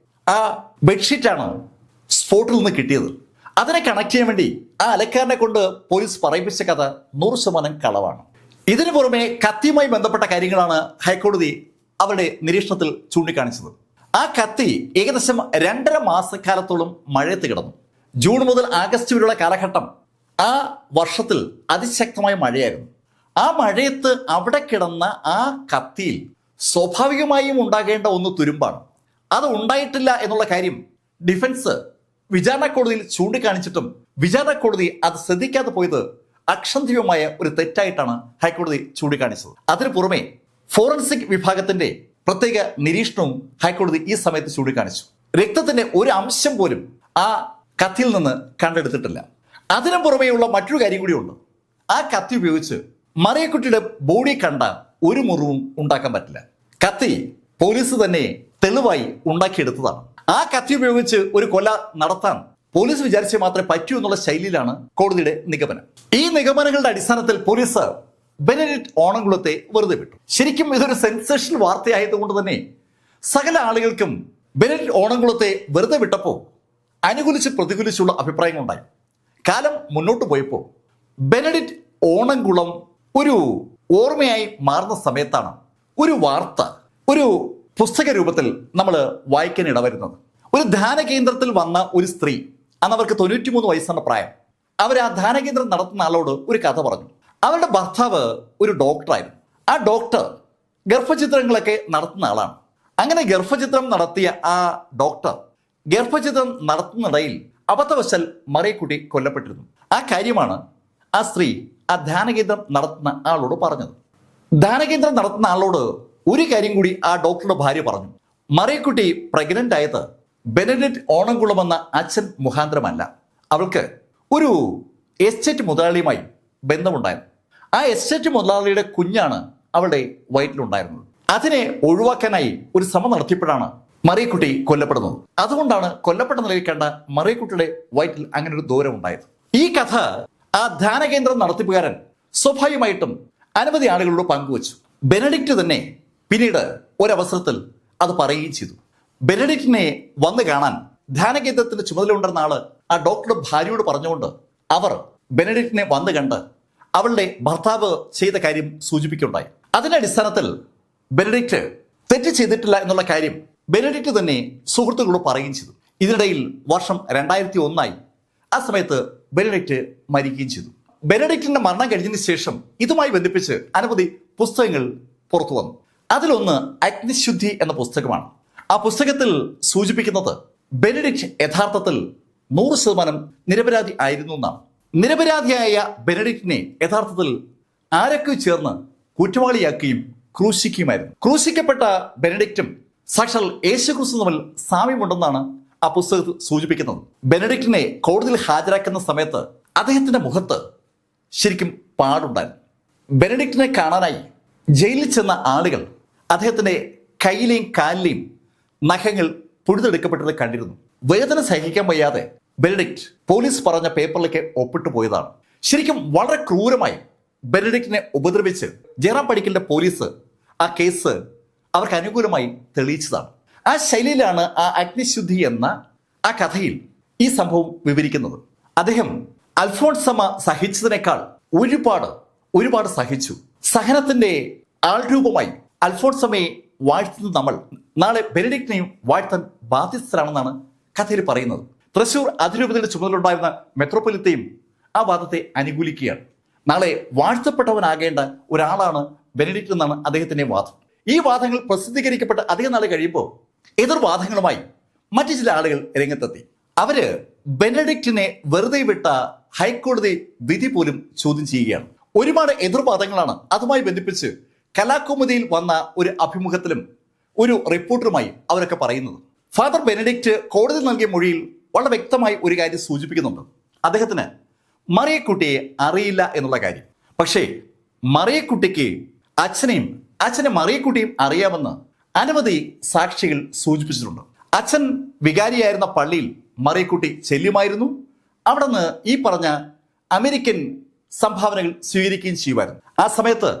[SPEAKER 1] ആ ബെഡ്ഷീറ്റാണ് സ്പോട്ടിൽ നിന്ന് കിട്ടിയത്. അതിനെ കണക്ട് ചെയ്യാൻ വേണ്ടി ആ അലക്കാരനെ കൊണ്ട് പോലീസ് പറയിപ്പിച്ച കഥ 100% കളവാണ്. ഇതിനു പുറമെ കത്തിയുമായി ബന്ധപ്പെട്ട കാര്യങ്ങളാണ് ഹൈക്കോടതി അവരുടെ നിരീക്ഷണത്തിൽ ചൂണ്ടിക്കാണിച്ചത്. ആ കത്തി ഏകദേശം 2.5 മാസക്കാലത്തോളം മഴയത്ത് കിടന്നു. ജൂൺ മുതൽ ആഗസ്റ്റ് വരെയുള്ള കാലഘട്ടം ആ വർഷത്തിൽ അതിശക്തമായ മഴയായിരുന്നു. ആ മഴയത്ത് അവിടെ കിടന്ന ആ കത്തിയിൽ സ്വാഭാവികമായും ഉണ്ടാകേണ്ട ഒന്ന് തുരുമ്പാണ്. അത് ഉണ്ടായിട്ടില്ല എന്നുള്ള കാര്യം ഡിഫൻസ് വിചാരണ കോടതിയിൽ ചൂണ്ടിക്കാണിച്ചിട്ടും വിചാരണ കോടതി അത് ശ്രദ്ധിക്കാതെ പോയത് അക്ഷന്തികമായ ഒരു തെറ്റായിട്ടാണ് ഹൈക്കോടതി ചൂണ്ടിക്കാണിച്ചത്. അതിനു പുറമെ ഫോറൻസിക് വിഭാഗത്തിന്റെ പ്രത്യേക നിരീക്ഷണവും ഹൈക്കോടതി ഈ സമയത്ത് ചൂണ്ടിക്കാണിച്ചു. രക്തത്തിന്റെ ഒരു അംശം പോലും ആ കത്തിയിൽ നിന്ന് കണ്ടെടുത്തിട്ടില്ല. അതിനു പുറമെയുള്ള മറ്റൊരു കാര്യം കൂടിയുണ്ട്. ആ കത്തി ഉപയോഗിച്ച് മറിയക്കുട്ടിയുടെ ബോഡി കണ്ട ഒരു മുറിവും ഉണ്ടാക്കാൻ പറ്റില്ല. കത്തി പോലീസ് തന്നെ തെളിവായി ഉണ്ടാക്കിയെടുത്തതാണ്. ആ കത്തി ഉപയോഗിച്ച് ഒരു കൊല നടത്താൻ പോലീസ് വിചാരിച്ച് മാത്രമേ പറ്റൂ എന്നുള്ള ശൈലിയിലാണ് കോടതിയുടെ നിഗമനം. ഈ നിഗമനങ്ങളുടെ അടിസ്ഥാനത്തിൽ പോലീസ് ബെനഡിക്ട് ഓണംകുളത്തെ വെറുതെ വിട്ടു. ശരിക്കും ഇതൊരു സെൻസേഷണൽ വാർത്തയായതുകൊണ്ട് തന്നെ സകല ആളുകൾക്കും ബെനഡിക്ട് ഓണംകുളത്തെ വെറുതെ വിട്ടപ്പോൾ അനുകൂലിച്ച് പ്രതികൂലിച്ചുള്ള അഭിപ്രായങ്ങളുണ്ടായി. കാലം മുന്നോട്ട് പോയപ്പോൾ ബെനഡിക്ട് ഓണംകുളം ഒരു ഓർമ്മയായി മാറുന്ന സമയത്താണ് ഒരു വാർത്ത ഒരു പുസ്തക രൂപത്തിൽ നമ്മൾ വായിക്കാൻ ഇടവരുന്നത്. ഒരു ധ്യാന കേന്ദ്രത്തിൽ വന്ന ഒരു സ്ത്രീ, അന്ന് അവർക്ക് 93 വയസ്സാണ് പ്രായം. അവർ ആ ധ്യാന കേന്ദ്രം നടത്തുന്ന ആളോട് ഒരു കഥ പറഞ്ഞു. അവരുടെ ഭർത്താവ് ഒരു ഡോക്ടറായിരുന്നു. ആ ഡോക്ടർ ഗർഭചിത്രങ്ങളൊക്കെ നടത്തുന്ന ആളാണ്. അങ്ങനെ ഗർഭചിത്രം നടത്തിയ ആ ഡോക്ടർ ഗർഭചിത്രം നടത്തുന്നിടയിൽ അബദ്ധവശാൽ മറിയക്കുട്ടി കൊല്ലപ്പെട്ടിരുന്നു. ആ കാര്യമാണ് ആ സ്ത്രീ ആ ധ്യാനകേന്ദ്രം നടത്തുന്ന ആളോട് പറഞ്ഞത്. ധ്യാനകേന്ദ്രം നടത്തുന്ന ആളോട് ഒരു കാര്യം കൂടി ആ ഡോക്ടറുടെ ഭാര്യ പറഞ്ഞു. മറിയക്കുട്ടി പ്രഗ്നന്റ് ആയത് ബെനഡിക്ട് ഓണംകുളം എന്ന അച്ഛൻ മുഖാന്തരമല്ല. അവൾക്ക് ഒരു എസ്റ്റേറ്റ് മുതലാളിയുമായി ബന്ധമുണ്ടായിരുന്നു. ആ എസ്റ്റേറ്റ് മുതലാളിയുടെ കുഞ്ഞാണ് അവളുടെ വയറ്റിലുണ്ടായിരുന്നത്. അതിനെ ഒഴിവാക്കാനായി ഒരു ശ്രമം നടത്തിയപ്പോഴാണ് മറിയക്കുട്ടി കൊല്ലപ്പെടുന്നത്. അതുകൊണ്ടാണ് കൊല്ലപ്പെട്ട നിലയിൽ കണ്ട മറിയക്കുട്ടിയുടെ വയറ്റിൽ അങ്ങനെ ഒരു ദൂരം ഉണ്ടായത്. ഈ കഥ ആ ധ്യാനകേന്ദ്രം നടത്തിപ്പുകാരൻ സ്വാഭാവികമായിട്ടും അനവധി ആളുകളോട് പങ്കുവച്ചു. ബെനഡിക്ട് തന്നെ പിന്നീട് ഒരവസരത്തിൽ അത് പറയുകയും ചെയ്തു. ബെനഡിക്റ്റിനെ വന്ന് കാണാൻ ധ്യാനകേന്ദ്രത്തിന്റെ ചുമതല ഉണ്ടായിരുന്ന ആള് ആ ഡോക്ടറുടെ ഭാര്യയോട് പറഞ്ഞുകൊണ്ട് അവർ ബെനഡിക്റ്റിനെ വന്ന് കണ്ട് അവളുടെ ഭർത്താവ് ചെയ്ത കാര്യം സൂചിപ്പിക്കുകയുണ്ടായി. അതിന്റെ അടിസ്ഥാനത്തിൽ ബെനഡിക്റ്റ് തെറ്റ് ചെയ്തിട്ടില്ല എന്നുള്ള കാര്യം ബെനഡിക്റ്റ് തന്നെ സുഹൃത്തുക്കളോട് പറയുകയും ചെയ്തു. ഇതിനിടയിൽ വർഷം 2001 ആ സമയത്ത് ബെനഡിക്റ്റ് മരിക്കുകയും ചെയ്തു. ബെനഡിക്റ്റിന്റെ മരണം കഴിഞ്ഞതിന് ശേഷം ഇതുമായി ബന്ധിപ്പിച്ച് അനവധി പുസ്തകങ്ങൾ പുറത്തു വന്നു. അതിലൊന്ന് അഗ്നിശുദ്ധി എന്ന പുസ്തകമാണ്. ആ പുസ്തകത്തിൽ സൂചിപ്പിക്കുന്നത് ബെനഡിക്റ്റ് യഥാർത്ഥത്തിൽ 100% നിരപരാധി ആയിരുന്നു എന്നാണ്. നിരപരാധിയായ ബെനഡിക്റ്റിനെ യഥാർത്ഥത്തിൽ ആരൊക്കെ ചേർന്ന് കുറ്റവാളിയാക്കുകയും ക്രൂശിക്കുകയുമായിരുന്നു. ക്രൂശിക്കപ്പെട്ട ബെനഡിക്റ്റും സാക്ഷാൽ യേശുക്രിസ്തു തമ്മിൽ സാമ്യമുണ്ടെന്നാണ് ആ പുസ്തകത്തിൽ സൂചിപ്പിക്കുന്നത്. ബെനഡിക്റ്റിനെ കോടതിയിൽ ഹാജരാക്കുന്ന സമയത്ത് അദ്ദേഹത്തിന്റെ മുഖത്ത് ശരിക്കും പാടുണ്ടായിരുന്നു. ബെനഡിക്റ്റിനെ കാണാനായി ജയിലിൽ ചെന്ന ആളുകൾ അദ്ദേഹത്തിന്റെ കയ്യിലെയും കാലിലെയും നഖങ്ങൾ പുഴുതെടുക്കപ്പെട്ടത് കണ്ടിരുന്നു. വേദന സഹിക്കാൻ വയ്യാതെ ബെനഡിക്റ്റ് പോലീസ് പറഞ്ഞ പേപ്പറിലേക്ക് ഒപ്പിട്ടു പോയതാണ്. ശരിക്കും വളരെ ക്രൂരമായി ബെനഡിക്റ്റിനെ ഉപദ്രവിച്ച് ജയറാം പടിക്കലിന്റെ പോലീസ് ആ കേസ് അവർക്ക് അനുകൂലമായി തെളിയിച്ചതാണ്. ആ ശൈലിയിലാണ് ആ അഗ്നിശുദ്ധി എന്ന ആ കഥയിൽ ഈ സംഭവം വിവരിക്കുന്നത്. അദ്ദേഹം അൽഫോൺസമ്മ സഹിച്ചതിനേക്കാൾ ഒരുപാട് സഹിച്ചു. സഹനത്തിന്റെ ആൾരൂപമായി അൽഫോൺസമ്മയെ വാഴ്ത്തുന്ന നമ്മൾ നാളെ ബെനഡിക്റ്റിനെയും വാഴ്ത്താൻ ബാധ്യസ്ഥരാണെന്നാണ് കഥയിൽ പറയുന്നത്. തൃശൂർ അതിരൂപതയുടെ ചുമതലയുണ്ടായിരുന്ന മെത്രോപൊലിത്തയും ആ വാദത്തെ അനുകൂലിക്കുകയാണ്. നാളെ വാഴ്ത്തപ്പെട്ടവനാകേണ്ട ഒരാളാണ് ബെനഡിക്റ്റ് എന്നാണ് അദ്ദേഹത്തിന്റെ വാദം. ഈ വാദങ്ങൾ പ്രസിദ്ധീകരിക്കപ്പെട്ട് അധികം നാൾ കഴിയുമ്പോൾ എതിർവാദങ്ങളുമായി മറ്റു ചില ആളുകൾ രംഗത്തെത്തി. അവര് ബെനഡിക്റ്റിനെ വെറുതെ വിട്ട ഹൈക്കോടതി വിധി പോലും ചോദ്യം ചെയ്യുകയാണ്. ഒരുപാട് എതിർവാദങ്ങളാണ് അതുമായി ബന്ധിപ്പിച്ച് കലാകൗമുദിയിൽ വന്ന ഒരു അഭിമുഖത്തിലും ഒരു റിപ്പോർട്ടറുമായി അവരൊക്കെ പറയുന്നത്. ഫാദർ ബെനഡിക്റ്റ് കോടതിയിൽ നൽകിയ മൊഴിയിൽ വളരെ വ്യക്തമായി ഒരു കാര്യം സൂചിപ്പിക്കുന്നുണ്ട്. അദ്ദേഹത്തിന് മറിയക്കുട്ടിയെ അറിയില്ല എന്നുള്ള കാര്യം. പക്ഷേ മറിയക്കുട്ടിക്ക് അച്ഛനെ മറിയക്കുട്ടിയും അറിയാമെന്ന് അനവധി സാക്ഷികൾ സൂചിപ്പിച്ചിട്ടുണ്ട്. അച്ഛൻ വികാരിയായിരുന്ന പള്ളിയിൽ മറിയക്കുട്ടി ചെല്ലുമായിരുന്നു. അവിടെ നിന്ന് ഈ പറഞ്ഞ അമേരിക്കൻ സംഭാവനകൾ സ്വീകരിക്കുകയും ചെയ്യുമായിരുന്നു. ആ സമയത്ത്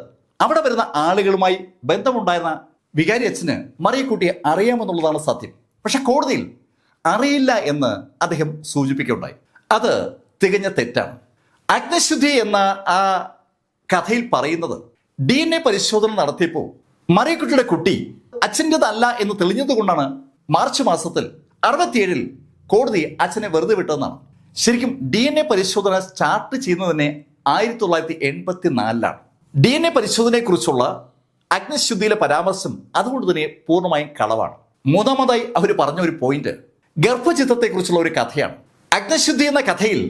[SPEAKER 1] അവിടെ വരുന്ന ആളുകളുമായി ബന്ധമുണ്ടായിരുന്ന വികാരി അച്ഛന് മറിയക്കുട്ടിയെ അറിയാമെന്നുള്ളതാണ് സത്യം. പക്ഷെ കോടതിയിൽ അറിയില്ല എന്ന് അദ്ദേഹം സൂചിപ്പിക്കുകയുണ്ടായി. അത് തികഞ്ഞ തെറ്റാണ്. അഗ്നിശുദ്ധി എന്ന ആ കഥയിൽ പറയുന്നത് DNA പരിശോധന നടത്തിയപ്പോൾ മറിയക്കുട്ടിയുടെ കുട്ടി അച്ഛൻ്റെതല്ല എന്ന് തെളിഞ്ഞതുകൊണ്ടാണ് മാർച്ച് മാസത്തിൽ 67 കോടതി അച്ഛനെ വെറുതെ വിട്ടതെന്നാണ്. ശരിക്കും DNA പരിശോധന സ്റ്റാർട്ട് ചെയ്യുന്നത് തന്നെ 1984 DNA പരിശോധനയെക്കുറിച്ചുള്ള അഗ്നിശുദ്ധിയിലെ പരാമർശം അതുകൊണ്ട് തന്നെ പൂർണ്ണമായും കളവാണ്. മൂന്നാമതായി അവർ പറഞ്ഞ ഒരു പോയിന്റ് ഗർഭചിത്രത്തെക്കുറിച്ചുള്ള ഒരു കഥയാണ്. അഗ്നിശുദ്ധി എന്ന കഥയിൽ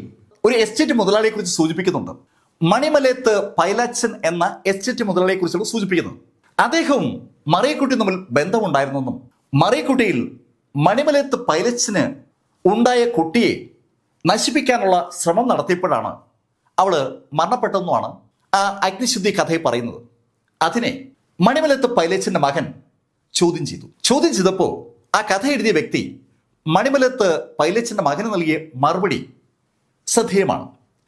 [SPEAKER 1] ഒരു എസ്റ്റേറ്റ് മുതലാളിയെ കുറിച്ച് സൂചിപ്പിക്കുന്നുണ്ട്. മണിമലയത്ത് പൈലച്ചൻ എന്ന എസ്റ്റേറ്റ് മുതലാളിയെ കുറിച്ചുള്ള സൂചിപ്പിക്കുന്നത്. അദ്ദേഹവും മറിയക്കുട്ടി തമ്മിൽ ബന്ധമുണ്ടായിരുന്നെന്നും മറിയക്കുട്ടിയിൽ മണിമലയത്ത് പൈലച്ചന് ഉണ്ടായ കുട്ടിയെ നശിപ്പിക്കാനുള്ള ശ്രമം നടത്തിയപ്പോഴാണ് അവള് മരണപ്പെട്ടെന്നുമാണ് ആ അഗ്നിശുദ്ധി കഥയിൽ പറയുന്നത്. അതിനെ മണിമലയത്ത് പൈലച്ചന്റെ മകൻ ചോദ്യം ചെയ്തപ്പോൾ ആ കഥ എഴുതിയ വ്യക്തി മണിമലയത്ത് പൈലച്ചന്റെ മകന് നൽകിയ മറുപടി ശ്രദ്ധേയമാണ്.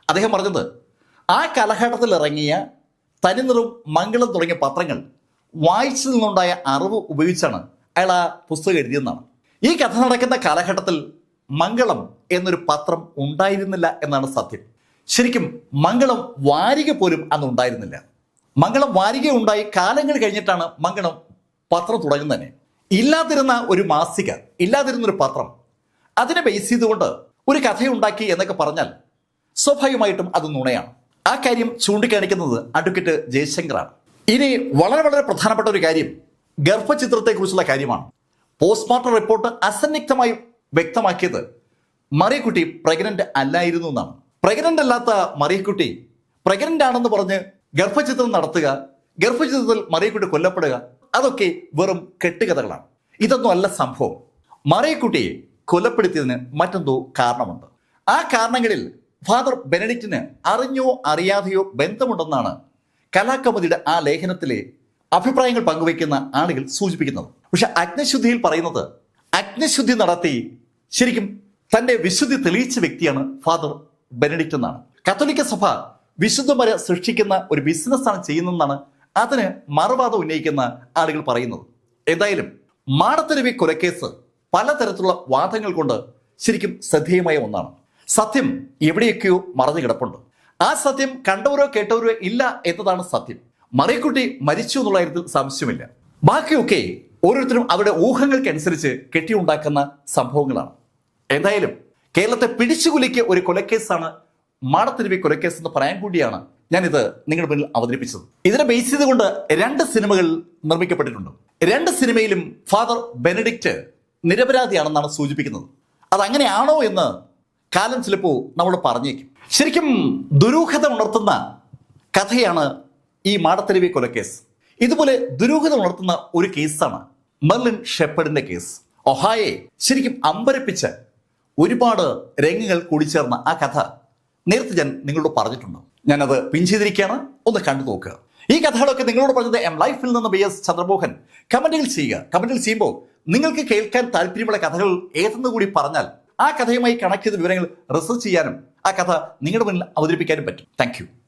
[SPEAKER 1] അദ്ദേഹം പറഞ്ഞത് ആ കാലഘട്ടത്തിൽ ഇറങ്ങിയ തനിനിറും മംഗളം തുടങ്ങിയ പത്രങ്ങൾ വായിച്ചതിൽ നിന്നുണ്ടായ അറിവ് ഉപയോഗിച്ചാണ് അയാൾ ആ പുസ്തകം എഴുതിയെന്നാണ്. ഈ കഥ നടക്കുന്ന കാലഘട്ടത്തിൽ മംഗളം എന്നൊരു പത്രം ഉണ്ടായിരുന്നില്ല എന്നാണ് സത്യം. ശരിക്കും മംഗളം വാരിക പോലും അന്ന് ഉണ്ടായിരുന്നില്ല. മംഗളം വാരിക ഉണ്ടായി കാലങ്ങൾ കഴിഞ്ഞിട്ടാണ് മംഗളം പത്രം തുടങ്ങുന്നത് തന്നെ. ഇല്ലാതിരുന്ന ഒരു മാസിക, ഇല്ലാതിരുന്നൊരു പത്രം, അതിനെ ബേസ് ചെയ്തുകൊണ്ട് ഒരു കഥയുണ്ടാക്കി എന്നൊക്കെ പറഞ്ഞാൽ സ്വാഭാവികമായിട്ടും അത് നുണയാണ്. ആ കാര്യം ചൂണ്ടിക്കാണിക്കുന്നത് അഡ്വക്കേറ്റ് ജയശങ്കറാണ്. ഇനി വളരെ പ്രധാനപ്പെട്ട ഒരു കാര്യം ഗർഭചിത്രത്തെക്കുറിച്ചുള്ള കാര്യമാണ്. പോസ്റ്റ്മോർട്ടം റിപ്പോർട്ട് അസന്നിഗ്ധമായി വ്യക്തമാക്കിയത് മറിയക്കുട്ടി പ്രഗ്നന്റ് അല്ലായിരുന്നു എന്നാണ്. പ്രഗ്നന്റ് അല്ലാത്ത മറിയക്കുട്ടി പ്രഗ്നന്റ് ആണെന്ന് പറഞ്ഞ് ഗർഭചിത്രം നടത്തുക, ഗർഭചിത്രത്തിൽ മറിയക്കുട്ടി കൊല്ലപ്പെടുക, അതൊക്കെ വെറും കെട്ടുകഥകളാണ്. ഇതൊന്നും അല്ല സംഭവം. മറിയക്കുട്ടിയെ കൊലപ്പെടുത്തിയതിന് മറ്റെന്തോ കാരണമുണ്ട്. ആ കാരണങ്ങളിൽ ഫാദർ ബെനഡിക്റ്റിന് അറിഞ്ഞോ അറിയാതെയോ ബന്ധമുണ്ടെന്നാണ് കലാകൗമുദിയുടെ ആ ലേഖനത്തിലെ അഭിപ്രായങ്ങൾ പങ്കുവയ്ക്കുന്ന ആളുകൾ സൂചിപ്പിക്കുന്നത്. പക്ഷെ അഗ്നിശുദ്ധിയിൽ പറയുന്നത് അഗ്നിശുദ്ധി നടത്തി ശരിക്കും തന്റെ വിശുദ്ധി തെളിയിച്ച വ്യക്തിയാണ് ഫാദർ ബെനഡിക്റ്റ് എന്നാണ്. കത്തോലിക്ക സഭ വിശുദ്ധമരെ സൃഷ്ടിക്കുന്ന ഒരു ബിസിനസ്സാണ് ചെയ്യുന്നതെന്നാണ് അതിന് മറുവാദം ഉന്നയിക്കുന്ന ആളുകൾ പറയുന്നത്. എന്തായാലും മാടത്തരുവി കൊലക്കേസ് പലതരത്തിലുള്ള വാദങ്ങൾ കൊണ്ട് ശരിക്കും ശ്രദ്ധേയമായ ഒന്നാണ്. സത്യം എവിടെയൊക്കെയോ മറഞ്ഞു കിടപ്പുണ്ട്. ആ സത്യം കണ്ടവരോ കേട്ടവരോ ഇല്ല എന്നതാണ് സത്യം. മറിയക്കുട്ടി മരിച്ചു എന്നുള്ള കാര്യത്തിൽ സംശയമില്ല. ബാക്കിയൊക്കെ ഓരോരുത്തരും അവരുടെ ഊഹങ്ങൾക്കനുസരിച്ച് കെട്ടിയുണ്ടാക്കുന്ന സംഭവങ്ങളാണ്. എന്തായാലും കേരളത്തെ പിടിച്ചുകുലിക്ക് ഒരു കൊലക്കേസാണ് മാടത്തരുവി കൊലക്കേസ് എന്ന് പറയാൻ കൂടിയാണ് ഞാനിത് നിങ്ങളുടെ മുന്നിൽ അവതരിപ്പിച്ചത്. ഇതിനെ ബേസ് ചെയ്തുകൊണ്ട് 2 സിനിമകൾ നിർമ്മിക്കപ്പെട്ടിട്ടുണ്ട്. 2 സിനിമയിലും ഫാദർ ബെനഡിക്റ്റ് നിരപരാധിയാണെന്നാണ് സൂചിപ്പിക്കുന്നത്. അതങ്ങനെയാണോ എന്ന് കാലം ചിലപ്പോൾ നമ്മൾ പറഞ്ഞേക്കും. ശരിക്കും ദുരൂഹത ഉണർത്തുന്ന കഥയാണ് ഈ മാടത്തരുവി കൊലക്കേസ്. ഇതുപോലെ ദുരൂഹത ഉണർത്തുന്ന ഒരു കേസാണ് മെർലിൻ ഷെപ്പേർഡിന്റെ കേസ്. ഒഹായെ ശരിക്കും അമ്പരപ്പിച്ച് ഒരുപാട് രംഗങ്ങൾ കൂടിച്ചേർന്ന ആ കഥ നേരത്തെ ഞാൻ നിങ്ങളോട് പറഞ്ഞിട്ടുണ്ട്. ഞാനത് പിൻ ചെയ്തിരിക്കുകയാണ്, ഒന്ന് കണ്ടു നോക്കുക. ഈ കഥകളൊക്കെ നിങ്ങളോട് പറഞ്ഞത് എം ലൈഫിൽ നിന്ന് BS ചന്ദ്രമോഹൻ. കമന്റുകൾ ചെയ്യുക. കമന്റുകൾ ചെയ്യുമ്പോൾ നിങ്ങൾക്ക് കേൾക്കാൻ താല്പര്യമുള്ള കഥകൾ ഏതെന്ന് കൂടി പറഞ്ഞാൽ ആ കഥയുമായി കണക്ട് ചെയ്ത വിവരങ്ങൾ റിസർച്ച് ചെയ്യാനും ആ കഥ നിങ്ങളുടെ മുന്നിൽ അവതരിപ്പിക്കാനും പറ്റും. താങ്ക്